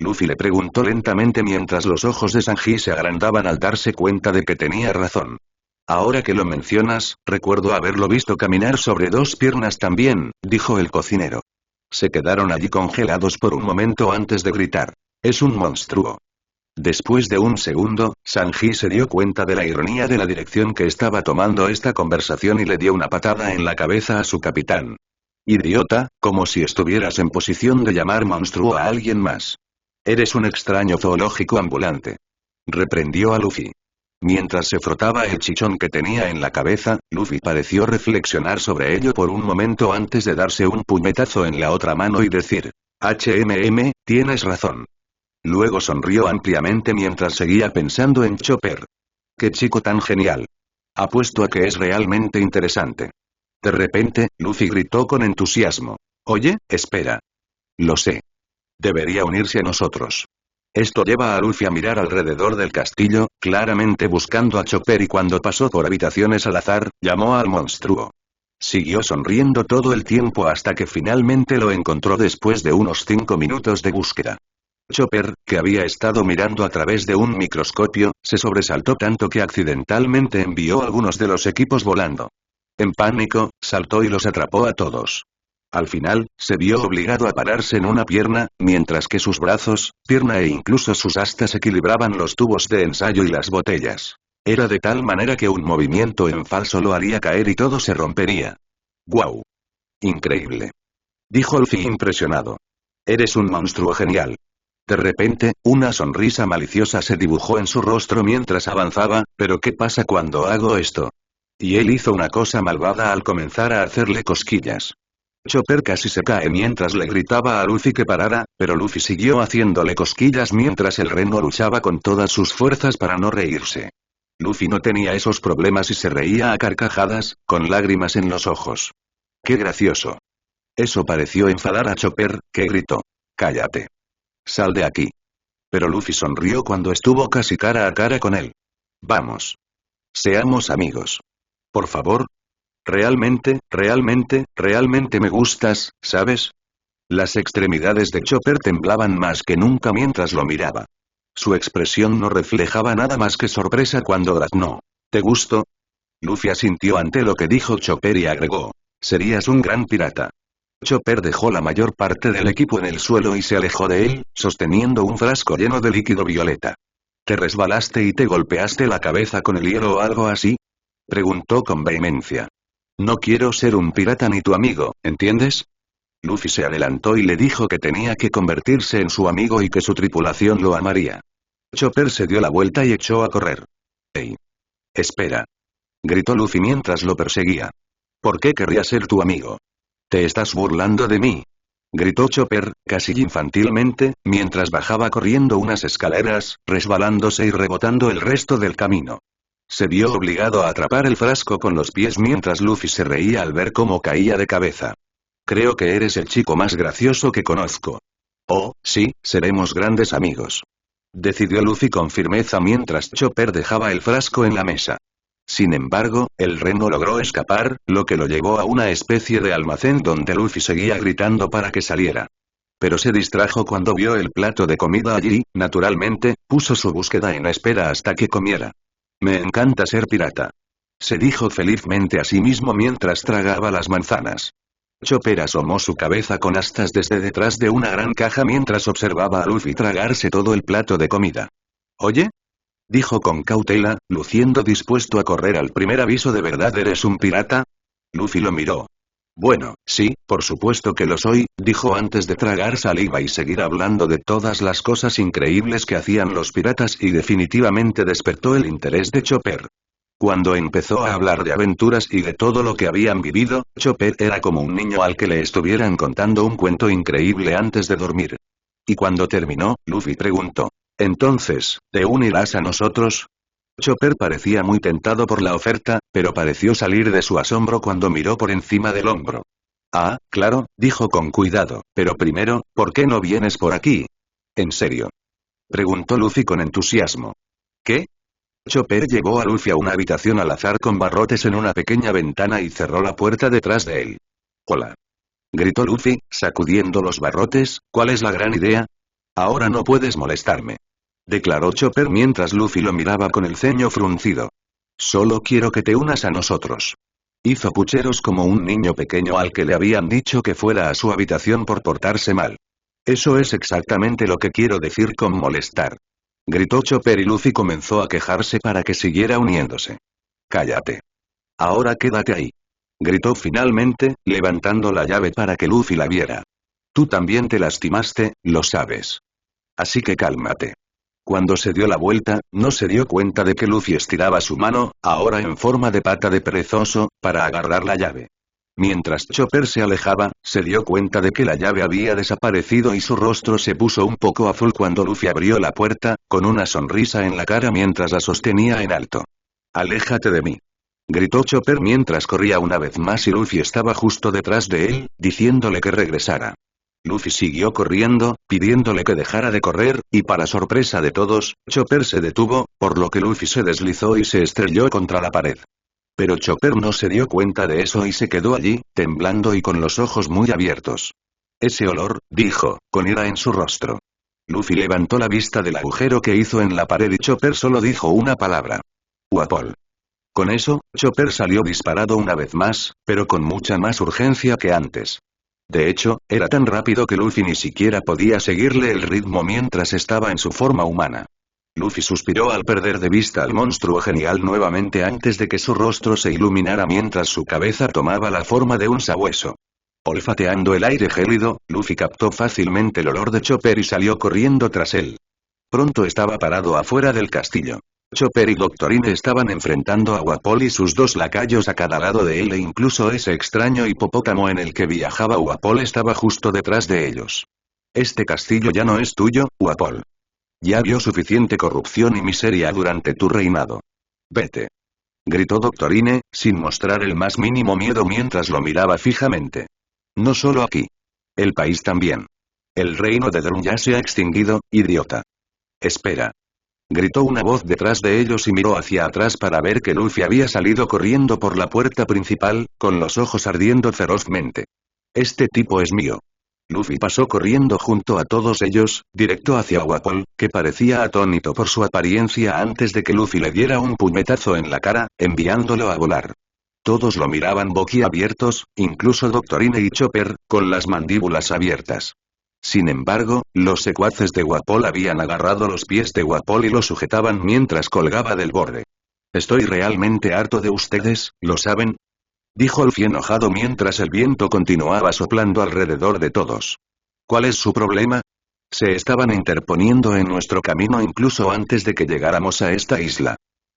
Luffy le preguntó lentamente mientras los ojos de Sanji se agrandaban al darse cuenta de que tenía razón. «Ahora que lo mencionas, recuerdo haberlo visto caminar sobre dos piernas también», dijo el cocinero. Se quedaron allí congelados por un momento antes de gritar. «Es un monstruo». Después de un segundo, Sanji se dio cuenta de la ironía de la dirección que estaba tomando esta conversación y le dio una patada en la cabeza a su capitán. «Idiota, como si estuvieras en posición de llamar monstruo a alguien más. Eres un extraño zoológico ambulante», reprendió a Luffy. Mientras se frotaba el chichón que tenía en la cabeza, Luffy pareció reflexionar sobre ello por un momento antes de darse un puñetazo en la otra mano y decir. «Tienes razón». Luego sonrió ampliamente mientras seguía pensando en Chopper. «Qué chico tan genial. Apuesto a que es realmente interesante». De repente, Luffy gritó con entusiasmo. «Oye, espera. Lo sé. Debería unirse a nosotros». Esto lleva a Luffy a mirar alrededor del castillo, claramente buscando a Chopper y cuando pasó por habitaciones al azar, llamó al monstruo. Siguió sonriendo todo el tiempo hasta que finalmente lo encontró después de unos 5 minutos de búsqueda. Chopper, que había estado mirando a través de un microscopio, se sobresaltó tanto que accidentalmente envió algunos de los equipos volando. En pánico, saltó y los atrapó a todos. Al final, se vio obligado a pararse en una pierna, mientras que sus brazos, pierna e incluso sus astas equilibraban los tubos de ensayo y las botellas. Era de tal manera que un movimiento en falso lo haría caer y todo se rompería. «¡Guau! Increíble», dijo Luffy impresionado. «Eres un monstruo genial». De repente, una sonrisa maliciosa se dibujó en su rostro mientras avanzaba. «¿Pero qué pasa cuando hago esto?». Y él hizo una cosa malvada al comenzar a hacerle cosquillas. Chopper casi se cae mientras le gritaba a Luffy que parara, pero Luffy siguió haciéndole cosquillas mientras el reno luchaba con todas sus fuerzas para no reírse. Luffy no tenía esos problemas y se reía a carcajadas, con lágrimas en los ojos. «¡Qué gracioso!». Eso pareció enfadar a Chopper, que gritó. «¡Cállate! Sal de aquí». Pero Luffy sonrió cuando estuvo casi cara a cara con él. «Vamos. Seamos amigos. Por favor. Realmente me gustas, ¿sabes?». Las extremidades de Chopper temblaban más que nunca mientras lo miraba. Su expresión no reflejaba nada más que sorpresa cuando graznó. «¿Te gusto?». Luffy asintió ante lo que dijo Chopper y agregó. «Serías un gran pirata». Chopper dejó la mayor parte del equipo en el suelo y se alejó de él, sosteniendo un frasco lleno de líquido violeta. ¿Te resbalaste y te golpeaste la cabeza con el hielo o algo así? Preguntó con vehemencia. No quiero ser un pirata ni tu amigo, ¿entiendes? Luffy se adelantó y le dijo que tenía que convertirse en su amigo y que su tripulación lo amaría. Chopper se dio la vuelta y echó a correr. ¡Ey! Espera. Gritó Luffy mientras lo perseguía. ¿Por qué querría ser tu amigo? ¿Te estás burlando de mí? Gritó Chopper, casi infantilmente, mientras bajaba corriendo unas escaleras, resbalándose y rebotando el resto del camino. Se vio obligado a atrapar el frasco con los pies mientras Luffy se reía al ver cómo caía de cabeza. Creo que eres el chico más gracioso que conozco. Oh, sí, seremos grandes amigos. Decidió Luffy con firmeza mientras Chopper dejaba el frasco en la mesa. Sin embargo, el reno logró escapar, lo que lo llevó a una especie de almacén donde Luffy seguía gritando para que saliera. Pero se distrajo cuando vio el plato de comida allí, naturalmente, puso su búsqueda en espera hasta que comiera. Me encanta ser pirata. Se dijo felizmente a sí mismo mientras tragaba las manzanas. Chopper asomó su cabeza con astas desde detrás de una gran caja mientras observaba a Luffy tragarse todo el plato de comida. ¿Oye? Dijo con cautela, luciendo dispuesto a correr al primer aviso. ¿De verdad eres un pirata? Luffy lo miró. Bueno, sí, por supuesto que lo soy, dijo antes de tragar saliva y seguir hablando de todas las cosas increíbles que hacían los piratas y definitivamente despertó el interés de Chopper. Cuando empezó a hablar de aventuras y de todo lo que habían vivido, Chopper era como un niño al que le estuvieran contando un cuento increíble antes de dormir. Y cuando terminó, Luffy preguntó. Entonces, ¿te unirás a nosotros? Chopper parecía muy tentado por la oferta, pero pareció salir de su asombro cuando miró por encima del hombro. Ah, claro, dijo con cuidado, pero primero, ¿por qué no vienes por aquí? ¿En serio? Preguntó Luffy con entusiasmo. ¿Qué? Chopper llevó a Luffy a una habitación al azar con barrotes en una pequeña ventana y cerró la puerta detrás de él. Hola. Gritó Luffy, sacudiendo los barrotes, ¿cuál es la gran idea? Ahora no puedes molestarme. Declaró Chopper mientras Luffy lo miraba con el ceño fruncido. Solo quiero que te unas a nosotros. Hizo pucheros como un niño pequeño al que le habían dicho que fuera a su habitación por portarse mal. Eso es exactamente lo que quiero decir con molestar. Gritó Chopper y Luffy comenzó a quejarse para que siguiera uniéndose. Cállate. Ahora quédate ahí. Gritó finalmente, levantando la llave para que Luffy la viera. Tú también te lastimaste, lo sabes. Así que cálmate. Cuando se dio la vuelta, no se dio cuenta de que Luffy estiraba su mano, ahora en forma de pata de perezoso, para agarrar la llave. Mientras Chopper se alejaba, se dio cuenta de que la llave había desaparecido y su rostro se puso un poco azul cuando Luffy abrió la puerta, con una sonrisa en la cara mientras la sostenía en alto. Aléjate de mí. Gritó Chopper mientras corría una vez más y Luffy estaba justo detrás de él, diciéndole que regresara. Luffy siguió corriendo, pidiéndole que dejara de correr, y para sorpresa de todos, Chopper se detuvo, por lo que Luffy se deslizó y se estrelló contra la pared. Pero Chopper no se dio cuenta de eso y se quedó allí, temblando y con los ojos muy abiertos. Ese olor, dijo, con ira en su rostro. Luffy levantó la vista del agujero que hizo en la pared y Chopper solo dijo una palabra. Uapol. Con eso, Chopper salió disparado una vez más, pero con mucha más urgencia que antes. De hecho, era tan rápido que Luffy ni siquiera podía seguirle el ritmo mientras estaba en su forma humana. Luffy suspiró al perder de vista al monstruo genial nuevamente antes de que su rostro se iluminara mientras su cabeza tomaba la forma de un sabueso. Olfateando el aire gélido, Luffy captó fácilmente el olor de Chopper y salió corriendo tras él. Pronto estaba parado afuera del castillo. Chopper y Doctorine estaban enfrentando a Uapol y sus dos lacayos a cada lado de él e incluso ese extraño hipopótamo en el que viajaba Uapol estaba justo detrás de ellos. Este castillo ya no es tuyo, Uapol. Ya vio suficiente corrupción y miseria durante tu reinado. Vete. Gritó Doctorine, sin mostrar el más mínimo miedo mientras lo miraba fijamente. No solo aquí. El país también. El reino de Drum ya se ha extinguido, idiota. Espera. Gritó una voz detrás de ellos y miró hacia atrás para ver que Luffy había salido corriendo por la puerta principal, con los ojos ardiendo ferozmente. Este tipo es mío. Luffy pasó corriendo junto a todos ellos, directo hacia Uapol, que parecía atónito por su apariencia antes de que Luffy le diera un puñetazo en la cara, enviándolo a volar. Todos lo miraban boquiabiertos, incluso Doctorine y Chopper, con las mandíbulas abiertas. Sin embargo, los secuaces de Guapol habían agarrado los pies de Guapol y lo sujetaban mientras colgaba del borde. Estoy realmente harto de ustedes, ¿lo saben? Dijo Luffy enojado mientras el viento continuaba soplando alrededor de todos. ¿Cuál es su problema? Se estaban interponiendo en nuestro camino incluso antes de que llegáramos a esta isla.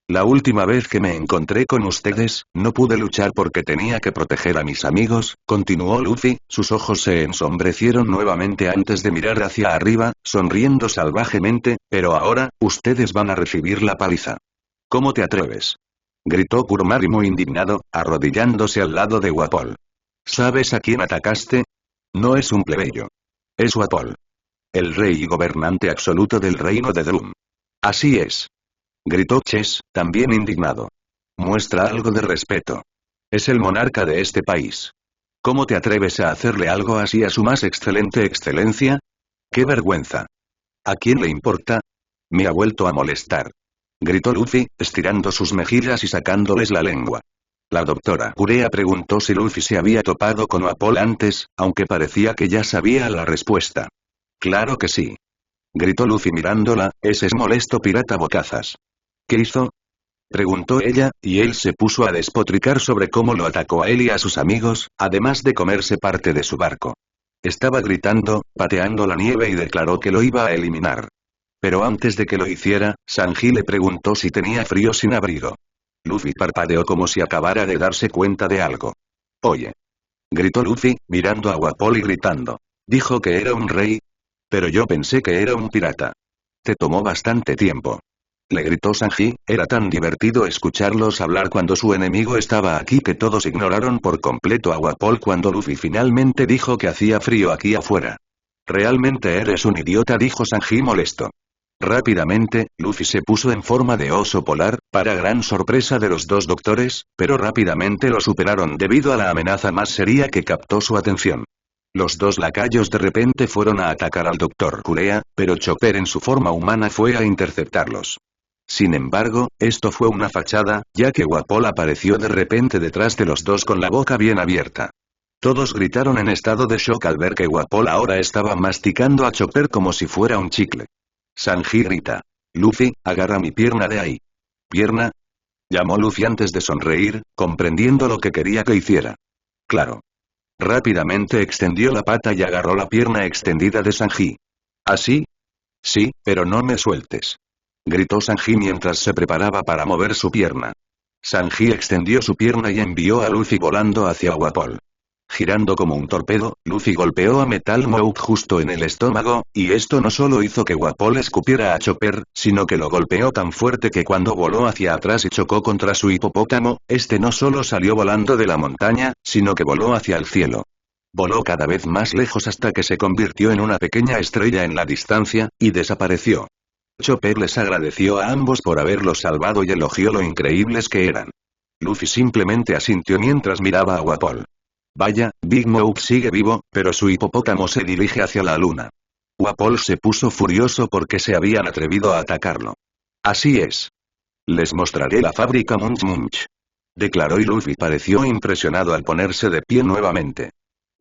La última vez que me encontré con ustedes, no pude luchar porque tenía que proteger a mis amigos, continuó Luffy, sus ojos se ensombrecieron nuevamente antes de mirar hacia arriba, sonriendo salvajemente, pero ahora, ustedes van a recibir la paliza. ¿Cómo te atreves? Gritó Kurumari muy indignado, arrodillándose al lado de Guapol. ¿Sabes a quién atacaste? No es un plebeyo. Es Guapol. El rey y gobernante absoluto del reino de Drum. Así es. Gritó Chess, también indignado. Muestra algo de respeto. Es el monarca de este país. ¿Cómo te atreves a hacerle algo así a su más excelente excelencia? ¡Qué vergüenza! ¿A quién le importa? Me ha vuelto a molestar. Gritó Luffy, estirando sus mejillas y sacándoles la lengua. La doctora Kurea preguntó si Luffy se había topado con Guapol antes, aunque parecía que ya sabía la respuesta. Claro que sí. Gritó Luffy mirándola, ese es molesto pirata bocazas. ¿Qué hizo? Preguntó ella, y él se puso a despotricar sobre cómo lo atacó a él y a sus amigos, además de comerse parte de su barco. Estaba gritando, pateando la nieve y declaró que lo iba a eliminar. Pero antes de que lo hiciera, Sanji le preguntó si tenía frío sin abrigo. Luffy parpadeó como si acabara de darse cuenta de algo. Oye. Gritó Luffy, mirando a Guapol y gritando. Dijo que era un rey. Pero yo pensé que era un pirata. Te tomó bastante tiempo. Le gritó Sanji, era tan divertido escucharlos hablar cuando su enemigo estaba aquí que todos ignoraron por completo a Guapol cuando Luffy finalmente dijo que hacía frío aquí afuera. Realmente eres un idiota, dijo Sanji molesto. Rápidamente, Luffy se puso en forma de oso polar, para gran sorpresa de los dos doctores, pero rápidamente lo superaron debido a la amenaza más seria que captó su atención. Los dos lacayos de repente fueron a atacar al Dr. Kurea, pero Chopper en su forma humana fue a interceptarlos. Sin embargo, esto fue una fachada, ya que Guapol apareció de repente detrás de los dos con la boca bien abierta. Todos gritaron en estado de shock al ver que Guapol ahora estaba masticando a Chopper como si fuera un chicle. Sanji grita. Luffy, agarra mi pierna de ahí. ¿Pierna? Llamó Luffy antes de sonreír, comprendiendo lo que quería que hiciera. Claro. Rápidamente extendió la pata y agarró la pierna extendida de Sanji. ¿Así? Sí, pero no me sueltes. Gritó Sanji mientras se preparaba para mover su pierna. Sanji extendió su pierna y envió a Luffy volando hacia Guapol. Girando como un torpedo, Luffy golpeó a Metal Mouth justo en el estómago, y esto no solo hizo que Guapol escupiera a Chopper, sino que lo golpeó tan fuerte que cuando voló hacia atrás y chocó contra su hipopótamo, este no solo salió volando de la montaña, sino que voló hacia el cielo. Voló cada vez más lejos hasta que se convirtió en una pequeña estrella en la distancia, y desapareció. Chopper les agradeció a ambos por haberlos salvado y elogió lo increíbles que eran. Luffy simplemente asintió mientras miraba a Guapol. Vaya, Big Mouth sigue vivo, pero su hipopótamo se dirige hacia la luna. Guapol se puso furioso porque se habían atrevido a atacarlo. Así es. Les mostraré la fábrica Munch Munch. Declaró y Luffy pareció impresionado al ponerse de pie nuevamente.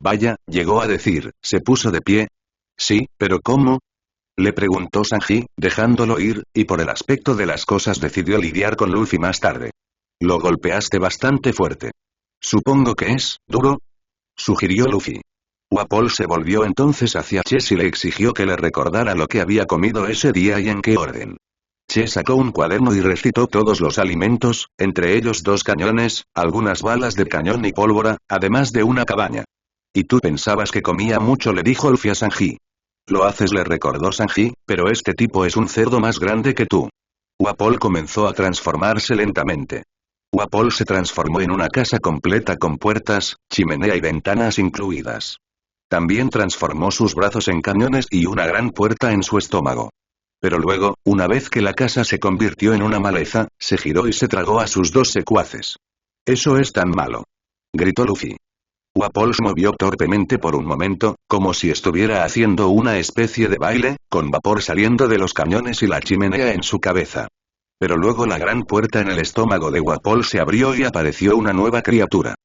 Vaya, llegó a decir, ¿se puso de pie? Sí, pero ¿cómo? Le preguntó Sanji, dejándolo ir, y por el aspecto de las cosas decidió lidiar con Luffy más tarde. Lo golpeaste bastante fuerte. Supongo que es duro, sugirió Luffy. Guapol se volvió entonces hacia Chess y le exigió que le recordara lo que había comido ese día y en qué orden. Chess sacó un cuaderno y recitó todos los alimentos, entre ellos 2 cañones, algunas balas de cañón y pólvora, además de una cabaña. ¿Y tú pensabas que comía mucho?, le dijo Luffy a Sanji. Lo haces, le recordó Sanji, pero este tipo es un cerdo más grande que tú. Guapol comenzó a transformarse lentamente. Guapol se transformó en una casa completa con puertas, chimenea y ventanas incluidas. También transformó sus brazos en cañones y una gran puerta en su estómago. Pero luego, una vez que la casa se convirtió en una maleza, se giró y se tragó a sus 2 secuaces. Eso es tan malo. Gritó Luffy. Guapol se movió torpemente por un momento, como si estuviera haciendo una especie de baile, con vapor saliendo de los cañones y la chimenea en su cabeza. Pero luego la gran puerta en el estómago de Guapol se abrió y apareció una nueva criatura.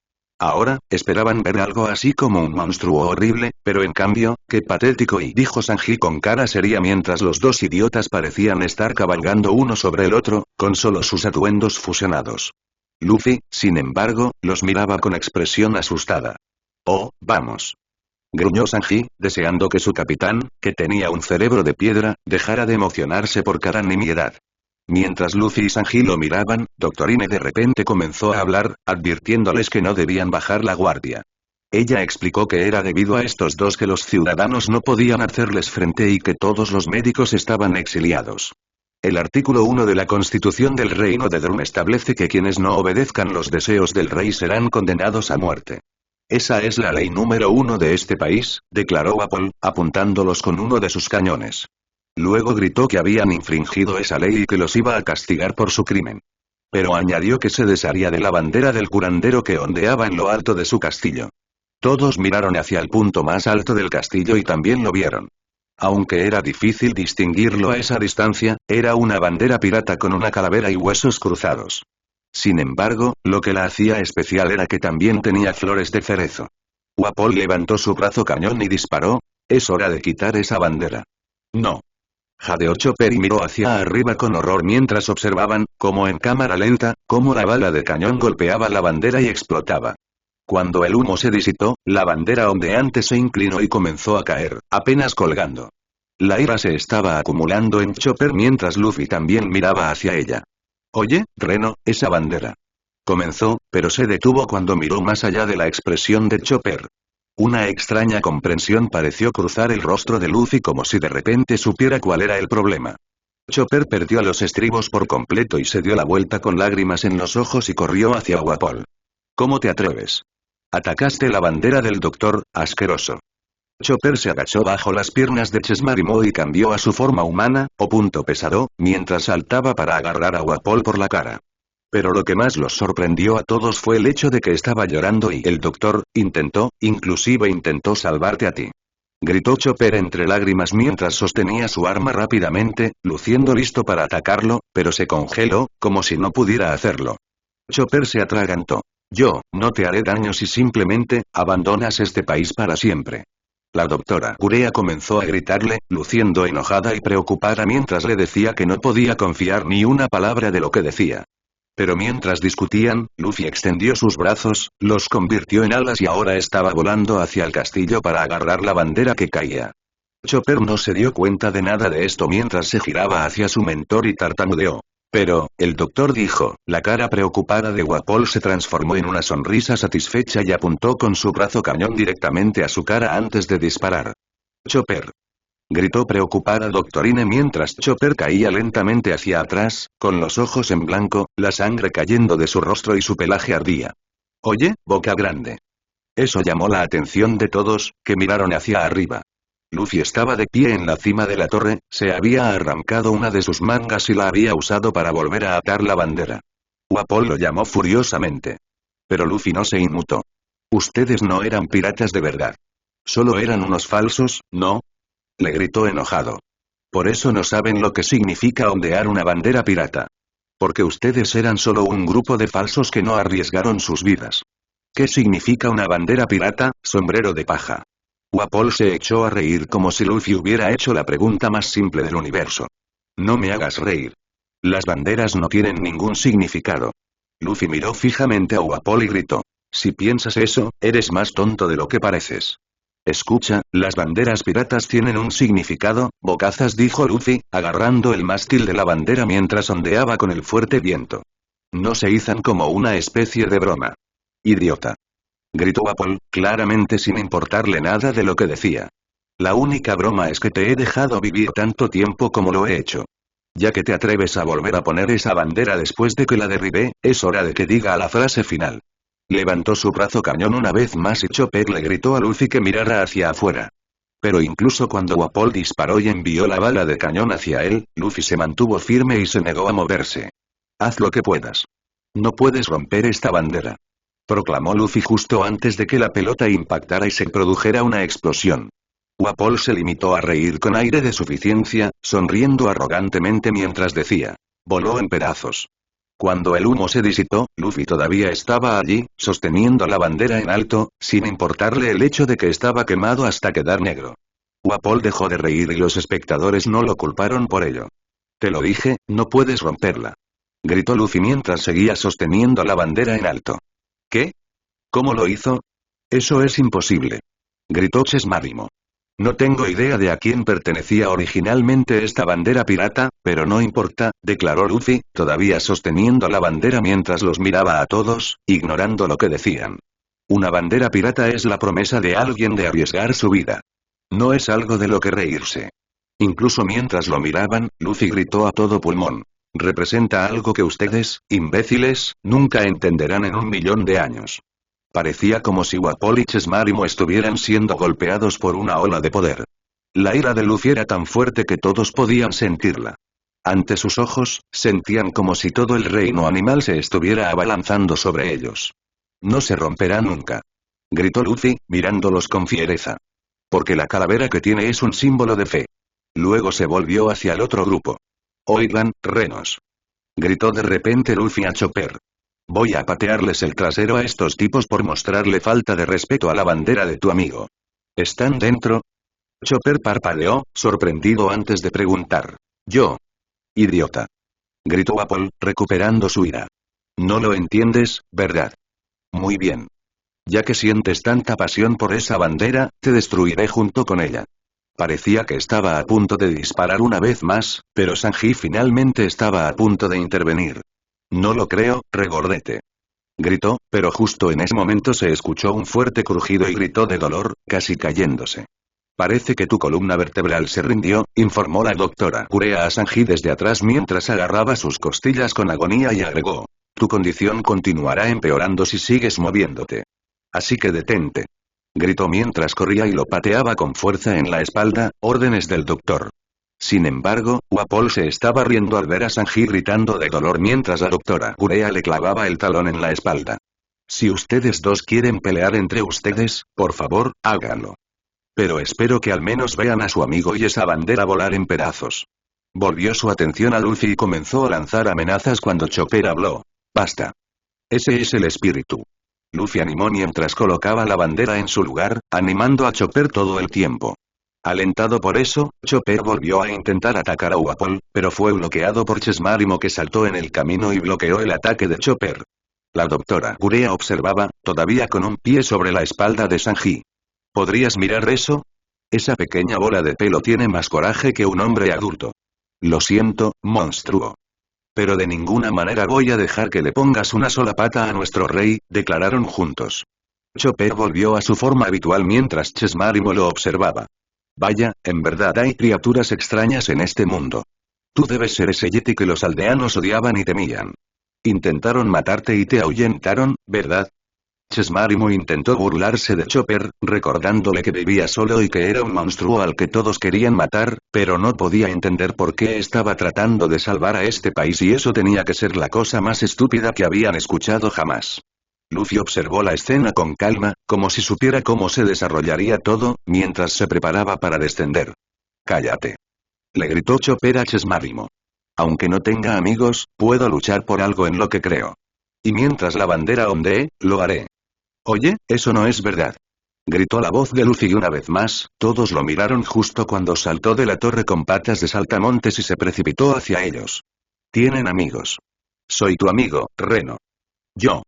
Ahora, esperaban ver algo así como un monstruo horrible, pero en cambio, qué patético, y dijo Sanji con cara seria mientras los dos idiotas parecían estar cabalgando uno sobre el otro, con solo sus atuendos fusionados. Luffy, sin embargo, los miraba con expresión asustada. Oh, vamos. Gruñó Sanji, deseando que su capitán, que tenía un cerebro de piedra, dejara de emocionarse por cada nimiedad. Mientras Luffy y Sanji lo miraban, Doctorine de repente comenzó a hablar, advirtiéndoles que no debían bajar la guardia. Ella explicó que era debido a estos dos que los ciudadanos no podían hacerles frente y que todos los médicos estaban exiliados. El artículo 1 de la Constitución del Reino de Drum establece que quienes no obedezcan los deseos del rey serán condenados a muerte. Esa es la ley número 1 de este país, declaró Apple, apuntándolos con uno de sus cañones. Luego gritó que habían infringido esa ley y que los iba a castigar por su crimen. Pero añadió que se desharía de la bandera del curandero que ondeaba en lo alto de su castillo. Todos miraron hacia el punto más alto del castillo y también lo vieron. Aunque era difícil distinguirlo a esa distancia, era una bandera pirata con una calavera y huesos cruzados. Sin embargo, lo que la hacía especial era que también tenía flores de cerezo. Wapol levantó su brazo cañón y disparó. Es hora de quitar esa bandera. No. Jadeó Chopper y miró hacia arriba con horror mientras observaban, como en cámara lenta, cómo la bala de cañón golpeaba la bandera y explotaba. Cuando el humo se disipó, la bandera ondeante se inclinó y comenzó a caer, apenas colgando. La ira se estaba acumulando en Chopper mientras Luffy también miraba hacia ella. Oye, Reno, esa bandera. Comenzó, pero se detuvo cuando miró más allá de la expresión de Chopper. Una extraña comprensión pareció cruzar el rostro de Luffy como si de repente supiera cuál era el problema. Chopper perdió los estribos por completo y se dio la vuelta con lágrimas en los ojos y corrió hacia Wapol. ¿Cómo te atreves? Atacaste la bandera del doctor, asqueroso. Chopper se agachó bajo las piernas de Chesmarimo y cambió a su forma humana, o punto pesado, mientras saltaba para agarrar a Wapol por la cara. Pero lo que más los sorprendió a todos fue el hecho de que estaba llorando y el doctor, inclusive intentó salvarte a ti. Gritó Chopper entre lágrimas mientras sostenía su arma rápidamente, luciendo listo para atacarlo, pero se congeló, como si no pudiera hacerlo. Chopper se atragantó. Yo, no te haré daño si simplemente, abandonas este país para siempre. La doctora Urea comenzó a gritarle, luciendo enojada y preocupada mientras le decía que no podía confiar ni una palabra de lo que decía. Pero mientras discutían, Luffy extendió sus brazos, los convirtió en alas y ahora estaba volando hacia el castillo para agarrar la bandera que caía. Chopper no se dio cuenta de nada de esto mientras se giraba hacia su mentor y tartamudeó. Pero, el doctor dijo, la cara preocupada de Wapol se transformó en una sonrisa satisfecha y apuntó con su brazo cañón directamente a su cara antes de disparar. Chopper. Gritó preocupada Doctorine mientras Chopper caía lentamente hacia atrás, con los ojos en blanco, la sangre cayendo de su rostro y su pelaje ardía. Oye, boca grande. Eso llamó la atención de todos, que miraron hacia arriba. Luffy estaba de pie en la cima de la torre, se había arrancado una de sus mangas y la había usado para volver a atar la bandera. Wapol lo llamó furiosamente. Pero Luffy no se inmutó. Ustedes no eran piratas de verdad. Solo eran unos falsos, ¿no? Le gritó enojado. Por eso no saben lo que significa ondear una bandera pirata. Porque ustedes eran solo un grupo de falsos que no arriesgaron sus vidas. ¿Qué significa una bandera pirata, sombrero de paja? Wapol se echó a reír como si Luffy hubiera hecho la pregunta más simple del universo. No me hagas reír. Las banderas no tienen ningún significado. Luffy miró fijamente a Wapol y gritó. Si piensas eso, eres más tonto de lo que pareces. Escucha, las banderas piratas tienen un significado, bocazas, dijo Luffy, agarrando el mástil de la bandera mientras ondeaba con el fuerte viento. No se izan como una especie de broma. Idiota. Gritó Wapol, claramente sin importarle nada de lo que decía. La única broma es que te he dejado vivir tanto tiempo como lo he hecho. Ya que te atreves a volver a poner esa bandera después de que la derribé, es hora de que diga la frase final. Levantó su brazo cañón una vez más y Chopper le gritó a Luffy que mirara hacia afuera. Pero incluso cuando Wapol disparó y envió la bala de cañón hacia él, Luffy se mantuvo firme y se negó a moverse. Haz lo que puedas. No puedes romper esta bandera. Proclamó Luffy justo antes de que la pelota impactara y se produjera una explosión. Wapol se limitó a reír con aire de suficiencia, sonriendo arrogantemente mientras decía. Voló en pedazos. Cuando el humo se disipó, Luffy todavía estaba allí, sosteniendo la bandera en alto, sin importarle el hecho de que estaba quemado hasta quedar negro. Wapol dejó de reír y los espectadores no lo culparon por ello. Te lo dije, no puedes romperla. Gritó Luffy mientras seguía sosteniendo la bandera en alto. ¿Qué? ¿Cómo lo hizo? Eso es imposible. Gritó Chesmarimo. No tengo idea de a quién pertenecía originalmente esta bandera pirata, pero no importa, declaró Luffy, todavía sosteniendo la bandera mientras los miraba a todos, ignorando lo que decían. Una bandera pirata es la promesa de alguien de arriesgar su vida. No es algo de lo que reírse. Incluso mientras lo miraban, Luffy gritó a todo pulmón. Representa algo que ustedes, imbéciles, nunca entenderán en 1.000.000 de años. Parecía como si Wapol y Chesmarimo estuvieran siendo golpeados por una ola de poder. La ira de Luffy era tan fuerte que todos podían sentirla. Ante sus ojos, sentían como si todo el reino animal se estuviera abalanzando sobre ellos. No se romperá nunca. Gritó Luffy, mirándolos con fiereza. Porque la calavera que tiene es un símbolo de fe. Luego se volvió hacia el otro grupo. Oigan, renos. Gritó de repente Luffy a Chopper. Voy a patearles el trasero a estos tipos por mostrarle falta de respeto a la bandera de tu amigo. ¿Están dentro? Chopper parpadeó, sorprendido antes de preguntar. Yo. Idiota. Gritó Apple, recuperando su ira. No lo entiendes, ¿verdad? Muy bien. Ya que sientes tanta pasión por esa bandera, te destruiré junto con ella. Parecía que estaba a punto de disparar una vez más, pero Sanji finalmente estaba a punto de intervenir. No lo creo, regordete. Gritó, pero justo en ese momento se escuchó un fuerte crujido y gritó de dolor, casi cayéndose. Parece que tu columna vertebral se rindió, informó la doctora Kurea a Sanji desde atrás mientras agarraba sus costillas con agonía y agregó. Tu condición continuará empeorando si sigues moviéndote. Así que detente. Gritó mientras corría y lo pateaba con fuerza en la espalda, órdenes del doctor. Sin embargo, Wapol se estaba riendo al ver a Sanji gritando de dolor mientras la doctora Kurea le clavaba el talón en la espalda. Si ustedes dos quieren pelear entre ustedes, por favor, háganlo. Pero espero que al menos vean a su amigo y esa bandera volar en pedazos. Volvió su atención a Luffy y comenzó a lanzar amenazas cuando Chopper habló. Basta. Ese es el espíritu. Luffy animó mientras colocaba la bandera en su lugar, animando a Chopper todo el tiempo. Alentado por eso, Chopper volvió a intentar atacar a Wapol, pero fue bloqueado por Chesmarimo que saltó en el camino y bloqueó el ataque de Chopper. La doctora Kurea observaba, todavía con un pie sobre la espalda de Sanji. ¿Podrías mirar eso? Esa pequeña bola de pelo tiene más coraje que un hombre adulto. Lo siento, monstruo. Pero de ninguna manera voy a dejar que le pongas una sola pata a nuestro rey, declararon juntos. Chopper volvió a su forma habitual mientras Chesmarimo lo observaba. Vaya, en verdad hay criaturas extrañas en este mundo. Tú debes ser ese yeti que los aldeanos odiaban y temían. Intentaron matarte y te ahuyentaron, ¿verdad? Chesmarimo intentó burlarse de Chopper, recordándole que vivía solo y que era un monstruo al que todos querían matar, pero no podía entender por qué estaba tratando de salvar a este país y eso tenía que ser la cosa más estúpida que habían escuchado jamás. Luffy observó la escena con calma, como si supiera cómo se desarrollaría todo, mientras se preparaba para descender. «Cállate», le gritó Chopper a Chesmarimo. «Aunque no tenga amigos, puedo luchar por algo en lo que creo. Y mientras la bandera ondee, lo haré». «Oye, eso no es verdad», gritó la voz de Luffy y una vez más, todos lo miraron justo cuando saltó de la torre con patas de saltamontes y se precipitó hacia ellos. «Tienen amigos. Soy tu amigo, Reno. Yo».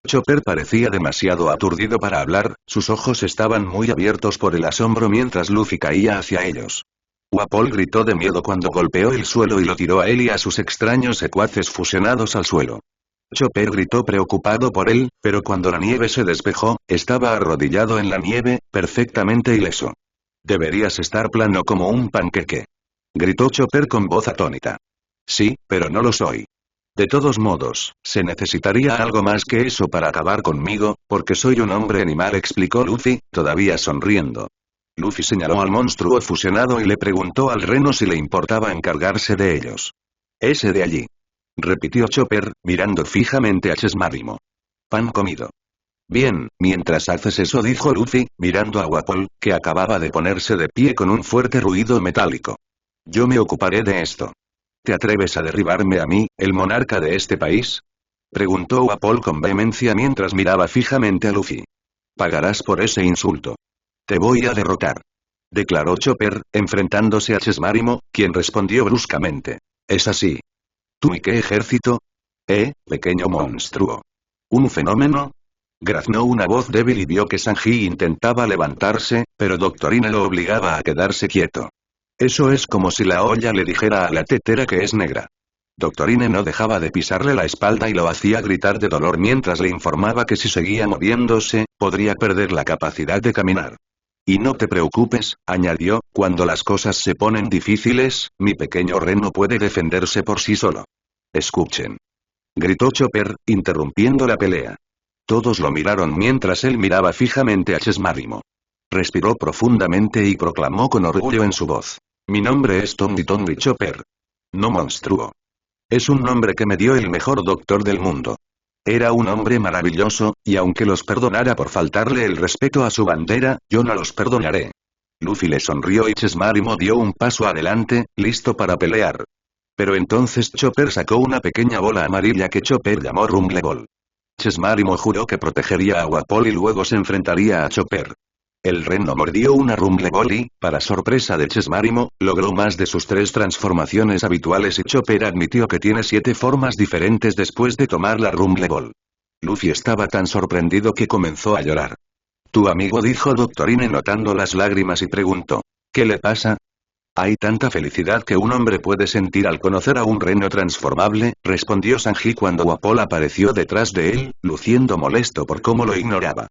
Chopper parecía demasiado aturdido para hablar, sus ojos estaban muy abiertos por el asombro mientras Luffy caía hacia ellos. Wapol gritó de miedo cuando golpeó el suelo y lo tiró a él y a sus extraños secuaces fusionados al suelo. Chopper gritó preocupado por él, pero cuando la nieve se despejó, estaba arrodillado en la nieve, perfectamente ileso. «Deberías estar plano como un panqueque», gritó Chopper con voz atónita. «Sí, pero no lo soy. De todos modos, se necesitaría algo más que eso para acabar conmigo, porque soy un hombre animal», explicó Luffy, todavía sonriendo. Luffy señaló al monstruo fusionado y le preguntó al reno si le importaba encargarse de ellos. «Ese de allí», repitió Chopper, mirando fijamente a Chesmarimo. «Pan comido». «Bien, mientras haces eso», dijo Luffy, mirando a Wapol, que acababa de ponerse de pie con un fuerte ruido metálico. «Yo me ocuparé de esto». ¿Te atreves a derribarme a mí, el monarca de este país? Preguntó Wapol con vehemencia mientras miraba fijamente a Luffy. Pagarás por ese insulto. Te voy a derrotar. Declaró Chopper, enfrentándose a Chesmarimo, quien respondió bruscamente. Es así. ¿Tú y qué ejército? Pequeño monstruo. ¿Un fenómeno? Graznó una voz débil y vio que Sanji intentaba levantarse, pero Doctorine lo obligaba a quedarse quieto. Eso es como si la olla le dijera a la tetera que es negra. Doctorine no dejaba de pisarle la espalda y lo hacía gritar de dolor mientras le informaba que si seguía moviéndose, podría perder la capacidad de caminar. Y no te preocupes, añadió, cuando las cosas se ponen difíciles, mi pequeño reno puede defenderse por sí solo. Escuchen. Gritó Chopper, interrumpiendo la pelea. Todos lo miraron mientras él miraba fijamente a Chesmarimo. Respiró profundamente y proclamó con orgullo en su voz. Mi nombre es Tondy Chopper. No monstruo. Es un nombre que me dio el mejor doctor del mundo. Era un hombre maravilloso, y aunque los perdonara por faltarle el respeto a su bandera, yo no los perdonaré. Luffy le sonrió y Chesmarimo dio un paso adelante, listo para pelear. Pero entonces Chopper sacó una pequeña bola amarilla que Chopper llamó Rumble Ball. Chesmarimo juró que protegería a Wapol y luego se enfrentaría a Chopper. El reno mordió una Rumble Ball y, para sorpresa de Chesmarimo, logró más de sus 3 transformaciones habituales y Chopper admitió que tiene 7 formas diferentes después de tomar la Rumble Ball. Luffy estaba tan sorprendido que comenzó a llorar. Tu amigo, dijo Doctorine notando las lágrimas y preguntó. ¿Qué le pasa? Hay tanta felicidad que un hombre puede sentir al conocer a un reno transformable, respondió Sanji cuando Wapol apareció detrás de él, luciendo molesto por cómo lo ignoraba.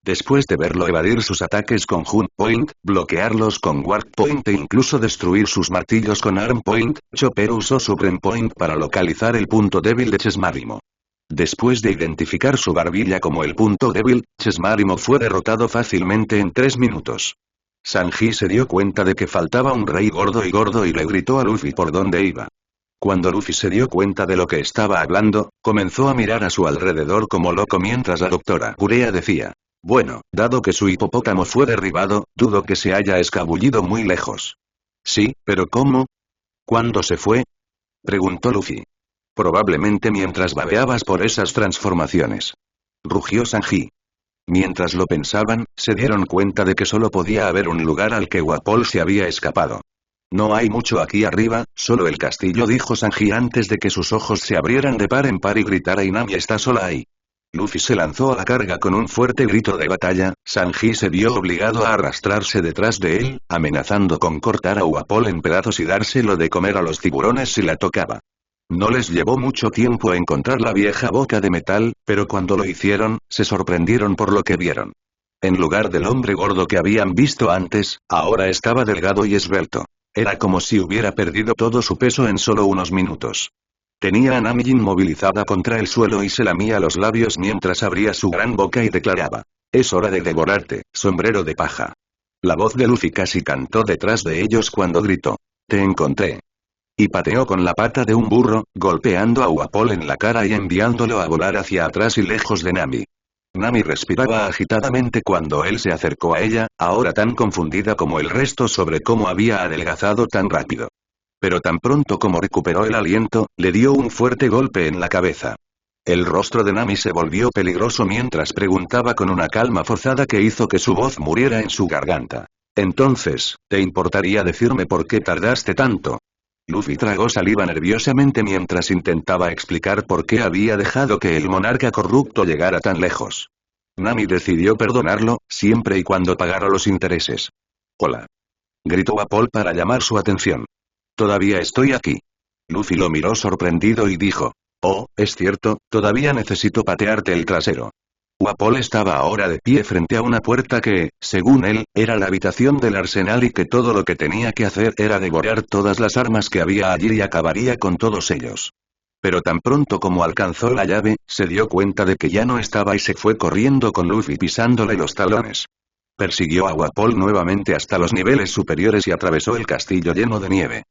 Después de verlo evadir sus ataques con Jump Point, bloquearlos con Warp Point e incluso destruir sus martillos con Arm Point, Chopper usó Supreme Point para localizar el punto débil de Chesmarimo. Después de identificar su barbilla como el punto débil, Chesmarimo fue derrotado fácilmente en 3 minutos. Sanji se dio cuenta de que faltaba un rey gordo y le gritó a Luffy por dónde iba. Cuando Luffy se dio cuenta de lo que estaba hablando, comenzó a mirar a su alrededor como loco mientras la doctora Kurea decía. Bueno, dado que su hipopótamo fue derribado, dudo que se haya escabullido muy lejos. Sí, pero ¿cómo? ¿Cuándo se fue? Preguntó Luffy. Probablemente mientras babeabas por esas transformaciones. Rugió Sanji. Mientras lo pensaban, se dieron cuenta de que solo podía haber un lugar al que Wapol se había escapado. No hay mucho aquí arriba, solo el castillo, dijo Sanji antes de que sus ojos se abrieran de par en par y gritara Inami está sola ahí. Luffy se lanzó a la carga con un fuerte grito de batalla, Sanji se vio obligado a arrastrarse detrás de él, amenazando con cortar a Wapol en pedazos y dárselo de comer a los tiburones si la tocaba. No les llevó mucho tiempo encontrar la vieja boca de metal, pero cuando lo hicieron, se sorprendieron por lo que vieron. En lugar del hombre gordo que habían visto antes, ahora estaba delgado y esbelto. Era como si hubiera perdido todo su peso en solo unos minutos. Tenía a Nami inmovilizada contra el suelo y se lamía los labios mientras abría su gran boca y declaraba. Es hora de devorarte, sombrero de paja. La voz de Luffy casi cantó detrás de ellos cuando gritó. Te encontré. Y pateó con la pata de un burro, golpeando a Wapol en la cara y enviándolo a volar hacia atrás y lejos de Nami. Nami respiraba agitadamente cuando él se acercó a ella, ahora tan confundida como el resto sobre cómo había adelgazado tan rápido. Pero tan pronto como recuperó el aliento, le dio un fuerte golpe en la cabeza. El rostro de Nami se volvió peligroso mientras preguntaba con una calma forzada que hizo que su voz muriera en su garganta. Entonces, ¿te importaría decirme por qué tardaste tanto? Luffy tragó saliva nerviosamente mientras intentaba explicar por qué había dejado que el monarca corrupto llegara tan lejos. Nami decidió perdonarlo, siempre y cuando pagara los intereses. Hola. Gritó Wapol para llamar su atención. Todavía estoy aquí. Luffy lo miró sorprendido y dijo. Oh, es cierto, todavía necesito patearte el trasero. Wapol estaba ahora de pie frente a una puerta que, según él, era la habitación del arsenal y que todo lo que tenía que hacer era devorar todas las armas que había allí y acabaría con todos ellos. Pero tan pronto como alcanzó la llave, se dio cuenta de que ya no estaba y se fue corriendo con Luffy pisándole los talones. Persiguió a Wapol nuevamente hasta los niveles superiores y atravesó el castillo lleno de nieve.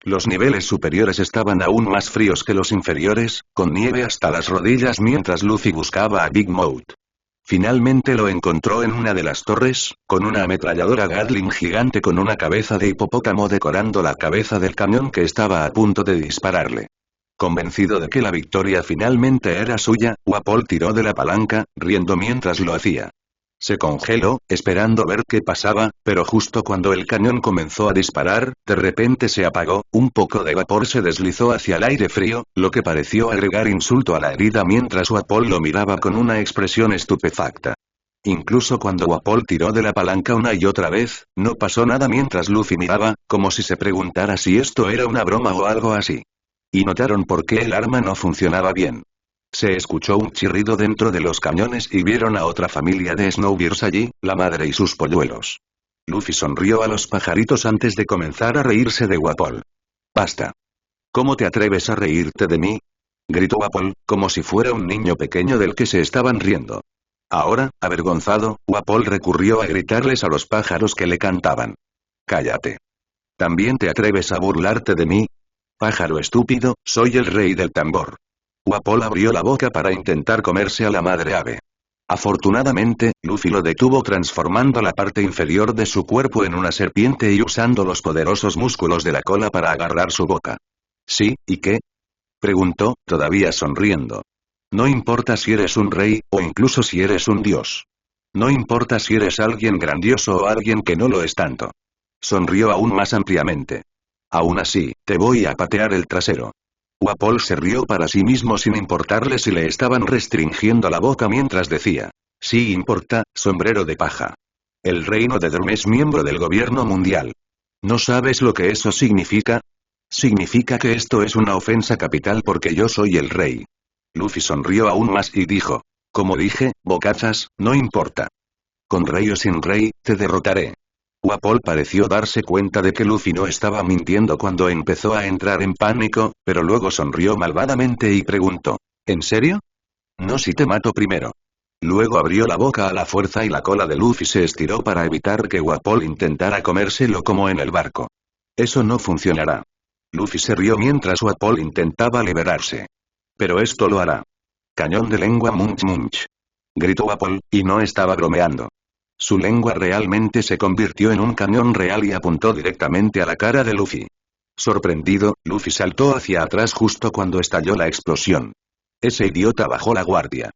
Los niveles superiores estaban aún más fríos que los inferiores, con nieve hasta las rodillas mientras Luffy buscaba a Big Mouth. Finalmente lo encontró en una de las torres, con una ametralladora Gatling gigante con una cabeza de hipopótamo decorando la cabeza del cañón que estaba a punto de dispararle. Convencido de que la victoria finalmente era suya, Wapol tiró de la palanca, riendo mientras lo hacía. Se congeló, esperando ver qué pasaba, pero justo cuando el cañón comenzó a disparar, de repente se apagó, un poco de vapor se deslizó hacia el aire frío, lo que pareció agregar insulto a la herida mientras Wapol lo miraba con una expresión estupefacta. Incluso cuando Wapol tiró de la palanca una y otra vez, no pasó nada mientras Luffy miraba, como si se preguntara si esto era una broma o algo así. Y notaron por qué el arma no funcionaba bien. Se escuchó un chirrido dentro de los cañones y vieron a otra familia de Snowbears allí, la madre y sus polluelos. Luffy sonrió a los pajaritos antes de comenzar a reírse de Wapol. ¡Basta! ¿Cómo te atreves a reírte de mí? Gritó Wapol, como si fuera un niño pequeño del que se estaban riendo. Ahora, avergonzado, Wapol recurrió a gritarles a los pájaros que le cantaban. ¡Cállate! ¿También te atreves a burlarte de mí? Pájaro estúpido, soy el rey del tambor. Wapol abrió la boca para intentar comerse a la madre ave. Afortunadamente, Luffy lo detuvo transformando la parte inferior de su cuerpo en una serpiente y usando los poderosos músculos de la cola para agarrar su boca. ¿Sí, y qué? Preguntó, todavía sonriendo. No importa si eres un rey, o incluso si eres un dios. No importa si eres alguien grandioso o alguien que no lo es tanto. Sonrió aún más ampliamente. Aún así, te voy a patear el trasero. Wapol se rió para sí mismo sin importarle si le estaban restringiendo la boca mientras decía. Sí importa, sombrero de paja. El reino de Drum es miembro del gobierno mundial. ¿No sabes lo que eso significa? Significa que esto es una ofensa capital porque yo soy el rey. Luffy sonrió aún más y dijo. Como dije, bocazas, no importa. Con rey o sin rey, te derrotaré. Wapol pareció darse cuenta de que Luffy no estaba mintiendo cuando empezó a entrar en pánico, pero luego sonrió malvadamente y preguntó. ¿En serio? No si te mato primero. Luego abrió la boca a la fuerza y la cola de Luffy se estiró para evitar que Wapol intentara comérselo como en el barco. Eso no funcionará. Luffy se rió mientras Wapol intentaba liberarse. Pero esto lo hará. Cañón de lengua munch munch. Gritó Wapol, y no estaba bromeando. Su lengua realmente se convirtió en un cañón real y apuntó directamente a la cara de Luffy. Sorprendido, Luffy saltó hacia atrás justo cuando estalló la explosión. Ese idiota bajó la guardia.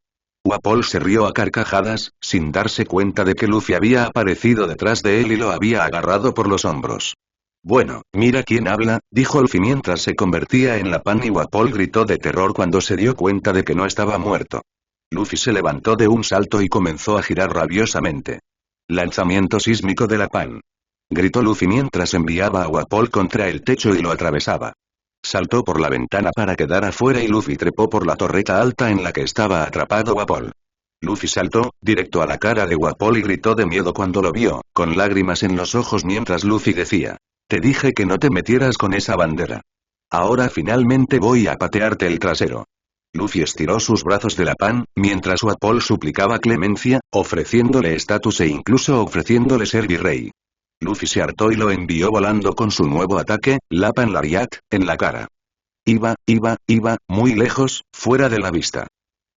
Wapol se rió a carcajadas, sin darse cuenta de que Luffy había aparecido detrás de él y lo había agarrado por los hombros. Bueno, mira quién habla, dijo Luffy mientras se convertía en la pan y Wapol gritó de terror cuando se dio cuenta de que no estaba muerto. Luffy se levantó de un salto y comenzó a girar rabiosamente. Lanzamiento sísmico de la pan. Gritó Luffy mientras enviaba a Wapol contra el techo y lo atravesaba. Saltó por la ventana para quedar afuera y Luffy trepó por la torreta alta en la que estaba atrapado Wapol. Luffy saltó, directo a la cara de Wapol y gritó de miedo cuando lo vio, con lágrimas en los ojos mientras Luffy decía. Te dije que no te metieras con esa bandera. Ahora finalmente voy a patearte el trasero. Luffy estiró sus brazos de la pan, mientras Wapol suplicaba clemencia, ofreciéndole estatus e incluso ofreciéndole ser virrey. Luffy se hartó y lo envió volando con su nuevo ataque, Lapan Lariat, en la cara. Iba, muy lejos, fuera de la vista.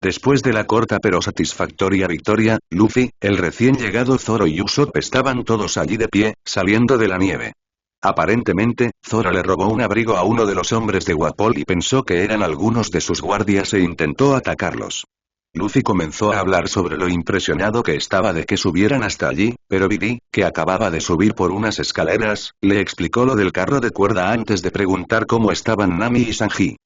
Después de la corta pero satisfactoria victoria, Luffy, el recién llegado Zoro y Usopp estaban todos allí de pie, saliendo de la nieve. Aparentemente, Zoro le robó un abrigo a uno de los hombres de Wapol y pensó que eran algunos de sus guardias e intentó atacarlos. Luffy comenzó a hablar sobre lo impresionado que estaba de que subieran hasta allí, pero Biggie, que acababa de subir por unas escaleras, le explicó lo del carro de cuerda antes de preguntar cómo estaban Nami y Sanji.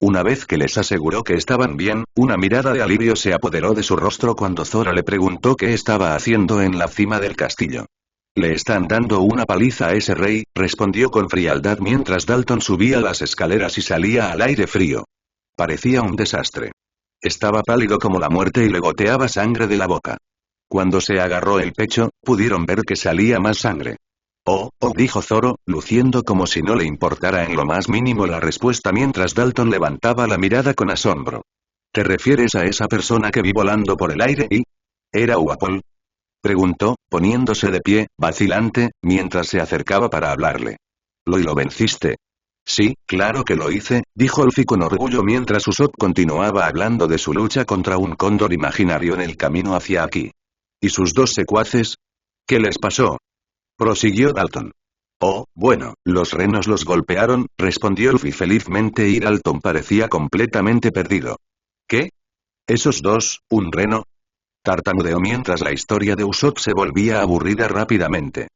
Una vez que les aseguró que estaban bien, una mirada de alivio se apoderó de su rostro cuando Zoro le preguntó qué estaba haciendo en la cima del castillo. Le están dando una paliza a ese rey, respondió con frialdad mientras Dalton subía las escaleras y salía al aire frío. Parecía un desastre. Estaba pálido como la muerte y le goteaba sangre de la boca. Cuando se agarró el pecho, pudieron ver que salía más sangre. Oh, dijo Zoro, luciendo como si no le importara en lo más mínimo la respuesta mientras Dalton levantaba la mirada con asombro. ¿Te refieres a esa persona que vi volando por el aire y? ¿Era Wapol? Preguntó, poniéndose de pie, vacilante, mientras se acercaba para hablarle. ¿Lo venciste? Sí, claro que lo hice, dijo Luffy con orgullo mientras Usopp continuaba hablando de su lucha contra un cóndor imaginario en el camino hacia aquí. ¿Y sus dos secuaces? ¿Qué les pasó? Prosiguió Dalton. Oh, bueno, los renos los golpearon, respondió Luffy felizmente y Dalton parecía completamente perdido. ¿Qué? ¿Esos dos, un reno? Tartamudeó mientras la historia de Usopp se volvía aburrida rápidamente.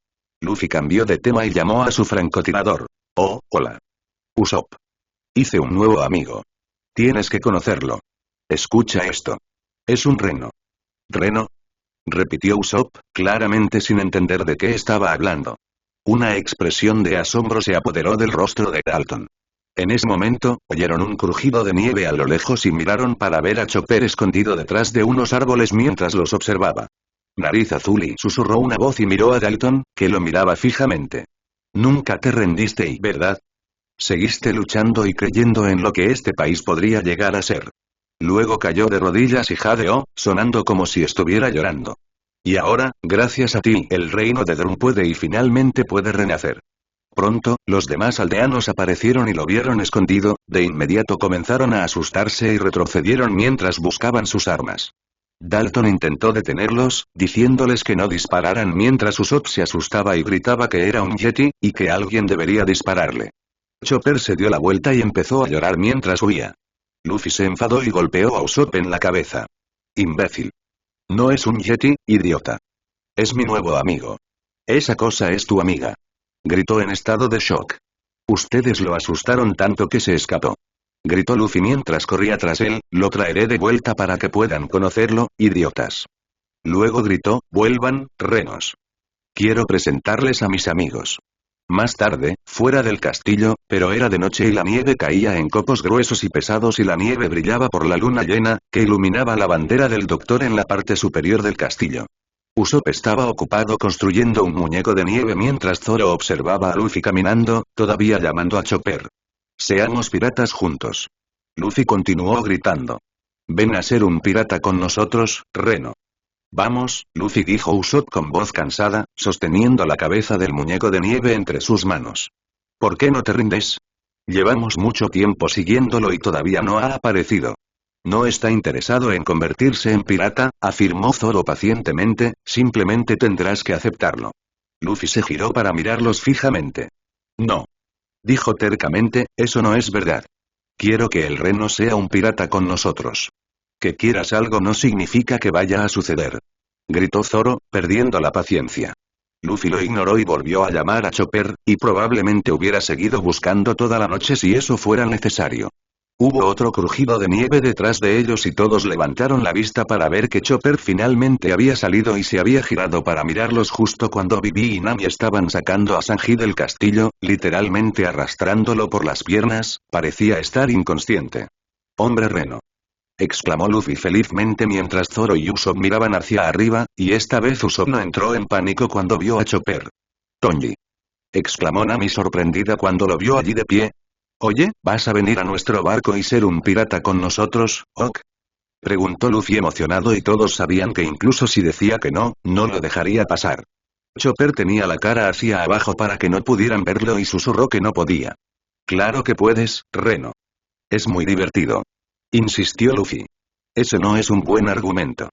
Luffy cambió de tema y llamó a su francotirador. Oh, hola. Usopp. Hice un nuevo amigo. Tienes que conocerlo. Escucha esto. Es un reno. ¿Reno? Repitió Usopp, claramente sin entender de qué estaba hablando. Una expresión de asombro se apoderó del rostro de Dalton. En ese momento, oyeron un crujido de nieve a lo lejos y miraron para ver a Chopper escondido detrás de unos árboles mientras los observaba. Nariz azul y susurró una voz y miró a Dalton, que lo miraba fijamente. Nunca te rendiste, ¿verdad? Seguiste luchando y creyendo en lo que este país podría llegar a ser. Luego cayó de rodillas y jadeó, sonando como si estuviera llorando. Y ahora, gracias a ti, el reino de Drum puede y finalmente puede renacer. Pronto, los demás aldeanos aparecieron y lo vieron escondido, de inmediato comenzaron a asustarse y retrocedieron mientras buscaban sus armas. Dalton intentó detenerlos, diciéndoles que no dispararan mientras Usopp se asustaba y gritaba que era un yeti, y que alguien debería dispararle. Chopper se dio la vuelta y empezó a llorar mientras huía. Luffy se enfadó y golpeó a Usopp en la cabeza. Imbécil. No es un yeti, idiota. Es mi nuevo amigo. Esa cosa es tu amiga. Gritó en estado de shock. Ustedes lo asustaron tanto que se escapó. Gritó Luffy mientras corría tras él, lo traeré de vuelta para que puedan conocerlo, idiotas. Luego gritó, vuelvan, renos. Quiero presentarles a mis amigos. Más tarde, fuera del castillo, pero era de noche y la nieve caía en copos gruesos y pesados y la nieve brillaba por la luna llena, que iluminaba la bandera del doctor en la parte superior del castillo. Usopp estaba ocupado construyendo un muñeco de nieve mientras Zoro observaba a Luffy caminando, todavía llamando a Chopper. Seamos piratas juntos. Luffy continuó gritando. Ven a ser un pirata con nosotros, reno. Vamos, Luffy dijo Usopp con voz cansada, sosteniendo la cabeza del muñeco de nieve entre sus manos. ¿Por qué no te rindes? Llevamos mucho tiempo siguiéndolo y todavía no ha aparecido. No está interesado en convertirse en pirata, afirmó Zoro pacientemente, simplemente tendrás que aceptarlo. Luffy se giró para mirarlos fijamente. No. Dijo tercamente, eso no es verdad. Quiero que el reno sea un pirata con nosotros. Que quieras algo no significa que vaya a suceder. Gritó Zoro, perdiendo la paciencia. Luffy lo ignoró y volvió a llamar a Chopper, y probablemente hubiera seguido buscando toda la noche si eso fuera necesario. Hubo otro crujido de nieve detrás de ellos y todos levantaron la vista para ver que Chopper finalmente había salido y se había girado para mirarlos justo cuando Vivi y Nami estaban sacando a Sanji del castillo, literalmente arrastrándolo por las piernas, parecía estar inconsciente. Hombre reno. Exclamó Luffy felizmente mientras Zoro y Usopp miraban hacia arriba, y esta vez Usopp no entró en pánico cuando vio a Chopper. Tonji. Exclamó Nami sorprendida cuando lo vio allí de pie. Oye, ¿vas a venir a nuestro barco y ser un pirata con nosotros, ok? Preguntó Luffy emocionado y todos sabían que incluso si decía que no, no lo dejaría pasar. Chopper tenía la cara hacia abajo para que no pudieran verlo y susurró que no podía. Claro que puedes, reno. Es muy divertido. Insistió Luffy. Eso no es un buen argumento.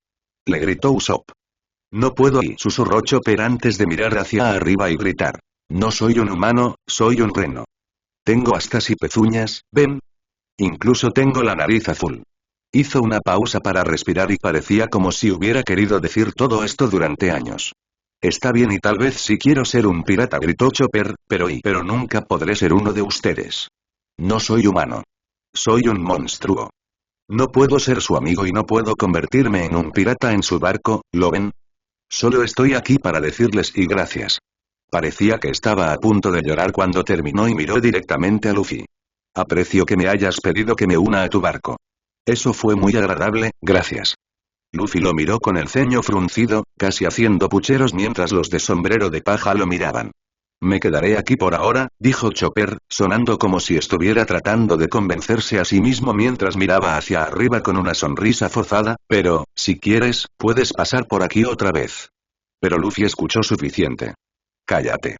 Le gritó Usopp. No puedo y susurró Chopper antes de mirar hacia arriba y gritar. No soy un humano, soy un reno. Tengo astas y pezuñas, ¿ven? Incluso tengo la nariz azul. Hizo una pausa para respirar y parecía como si hubiera querido decir todo esto durante años. Está bien y tal vez sí quiero ser un pirata, gritó Chopper, pero nunca podré ser uno de ustedes. No soy humano. Soy un monstruo. No puedo ser su amigo y no puedo convertirme en un pirata en su barco, ¿lo ven? Solo estoy aquí para decirles y gracias. Parecía que estaba a punto de llorar cuando terminó y miró directamente a Luffy. Aprecio que me hayas pedido que me una a tu barco. Eso fue muy agradable, gracias. Luffy lo miró con el ceño fruncido, casi haciendo pucheros mientras los de sombrero de paja lo miraban. Me quedaré aquí por ahora, dijo Chopper, sonando como si estuviera tratando de convencerse a sí mismo mientras miraba hacia arriba con una sonrisa forzada, pero, si quieres, puedes pasar por aquí otra vez. Pero Luffy escuchó suficiente. Cállate.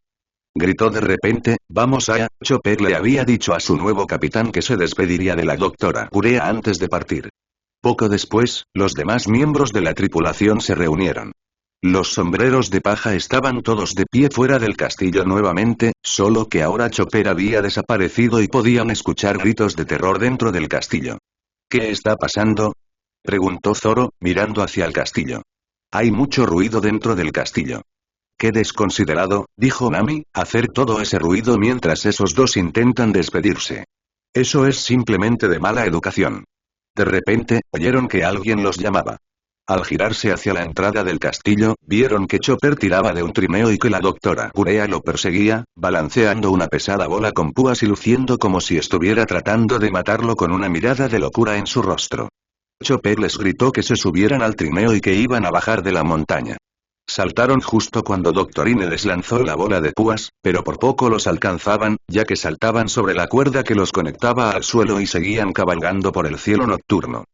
Gritó de repente, vamos a... Chopper le había dicho a su nuevo capitán que se despediría de la doctora Urea antes de partir. Poco después, los demás miembros de la tripulación se reunieron. Los sombreros de paja estaban todos de pie fuera del castillo nuevamente, solo que ahora Chopper había desaparecido y podían escuchar gritos de terror dentro del castillo. ¿Qué está pasando?, preguntó Zoro, mirando hacia el castillo. Hay mucho ruido dentro del castillo. Qué desconsiderado, dijo Nami, hacer todo ese ruido mientras esos dos intentan despedirse. Eso es simplemente de mala educación. De repente, oyeron que alguien los llamaba. Al girarse hacia la entrada del castillo, vieron que Chopper tiraba de un trineo y que la doctora Urea lo perseguía, balanceando una pesada bola con púas y luciendo como si estuviera tratando de matarlo con una mirada de locura en su rostro. Chopper les gritó que se subieran al trineo y que iban a bajar de la montaña. Saltaron justo cuando Doctorine les lanzó la bola de púas, pero por poco los alcanzaban, ya que saltaban sobre la cuerda que los conectaba al suelo y seguían cabalgando por el cielo nocturno.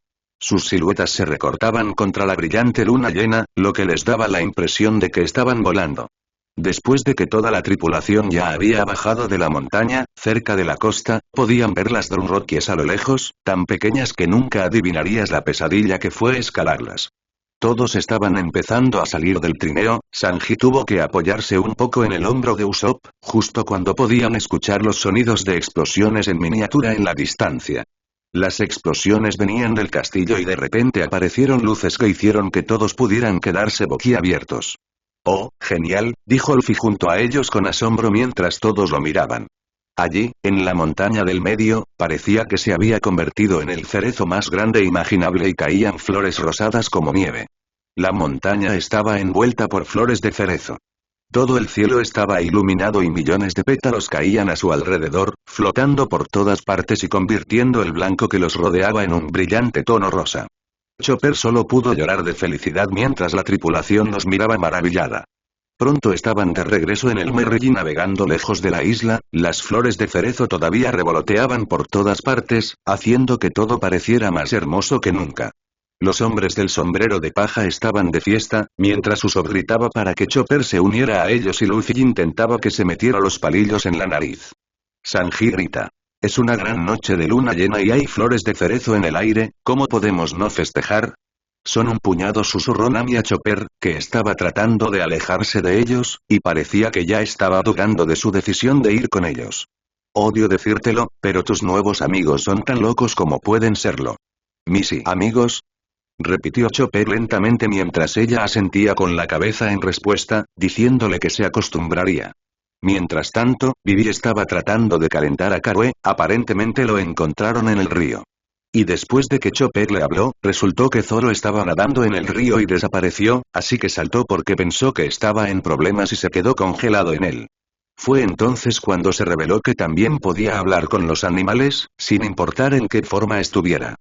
Sus siluetas se recortaban contra la brillante luna llena, lo que les daba la impresión de que estaban volando. Después de que toda la tripulación ya había bajado de la montaña, cerca de la costa, podían ver las Drumrockies a lo lejos, tan pequeñas que nunca adivinarías la pesadilla que fue escalarlas. Todos estaban empezando a salir del trineo. Sanji tuvo que apoyarse un poco en el hombro de Usopp, justo cuando podían escuchar los sonidos de explosiones en miniatura en la distancia. Las explosiones venían del castillo y de repente aparecieron luces que hicieron que todos pudieran quedarse boquiabiertos. «Oh, genial», dijo Luffy junto a ellos con asombro mientras todos lo miraban. Allí, en la montaña del medio, parecía que se había convertido en el cerezo más grande imaginable y caían flores rosadas como nieve. La montaña estaba envuelta por flores de cerezo. Todo el cielo estaba iluminado y millones de pétalos caían a su alrededor, flotando por todas partes y convirtiendo el blanco que los rodeaba en un brillante tono rosa. Chopper solo pudo llorar de felicidad mientras la tripulación los miraba maravillada. Pronto estaban de regreso en el Merry y navegando lejos de la isla. Las flores de cerezo todavía revoloteaban por todas partes, haciendo que todo pareciera más hermoso que nunca. Los hombres del sombrero de paja estaban de fiesta, mientras Usopp gritaba para que Chopper se uniera a ellos y Luffy intentaba que se metiera los palillos en la nariz. Sanji grita. Es una gran noche de luna llena y hay flores de cerezo en el aire, ¿cómo podemos no festejar? Son un puñado, susurró Nami a Chopper, que estaba tratando de alejarse de ellos, y parecía que ya estaba dudando de su decisión de ir con ellos. Odio decírtelo, pero tus nuevos amigos son tan locos como pueden serlo. ¿Mis amigos? Repitió Chopper lentamente mientras ella asentía con la cabeza en respuesta, diciéndole que se acostumbraría. Mientras tanto, Vivi estaba tratando de calentar a Karue, aparentemente lo encontraron en el río. Y después de que Chopper le habló, resultó que Zoro estaba nadando en el río y desapareció, así que saltó porque pensó que estaba en problemas y se quedó congelado en él. Fue entonces cuando se reveló que también podía hablar con los animales, sin importar en qué forma estuviera.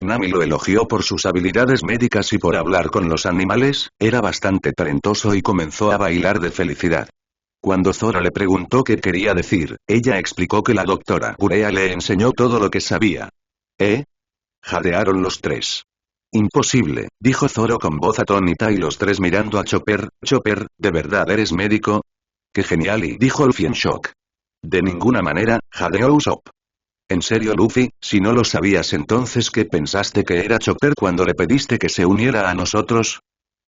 Nami lo elogió por sus habilidades médicas y por hablar con los animales, era bastante talentoso y comenzó a bailar de felicidad. Cuando Zoro le preguntó qué quería decir, ella explicó que la doctora Urea le enseñó todo lo que sabía. ¿Eh? Jadearon los tres. Imposible, dijo Zoro con voz atónita y los tres mirando a Chopper. Chopper, ¿de verdad eres médico? ¡Qué genial! Y dijo Luffy en shock. De ninguna manera, jadeó Usopp. ¿En serio, Luffy? Si no lo sabías, entonces ¿qué pensaste que era Chopper cuando le pediste que se uniera a nosotros?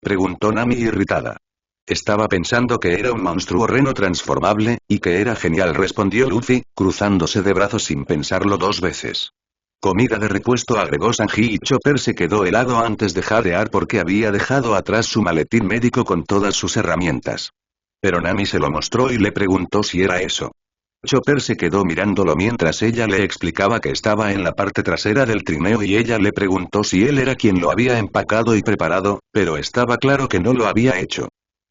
Preguntó Nami irritada. Estaba pensando que era un monstruo reno transformable, y que era genial, respondió Luffy, cruzándose de brazos sin pensarlo dos veces. Comida de repuesto, agregó Sanji, y Chopper se quedó helado antes de jadear porque había dejado atrás su maletín médico con todas sus herramientas. Pero Nami se lo mostró y le preguntó si era eso. Chopper se quedó mirándolo mientras ella le explicaba que estaba en la parte trasera del trineo y ella le preguntó si él era quien lo había empacado y preparado, pero estaba claro que no lo había hecho.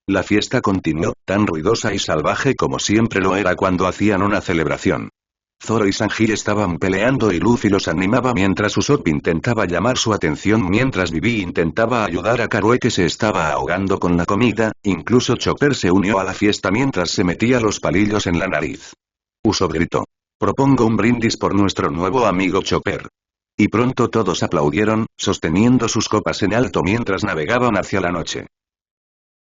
La fiesta continuó, tan ruidosa y salvaje como siempre lo era cuando hacían una celebración. Zoro y Sanji estaban peleando y Luffy los animaba mientras Usopp intentaba llamar su atención mientras Vivi intentaba ayudar a Karue que se estaba ahogando con la comida. Incluso Chopper se unió a la fiesta mientras se metía los palillos en la nariz. Usopp gritó. Propongo un brindis por nuestro nuevo amigo Chopper. Y pronto todos aplaudieron, sosteniendo sus copas en alto mientras navegaban hacia la noche.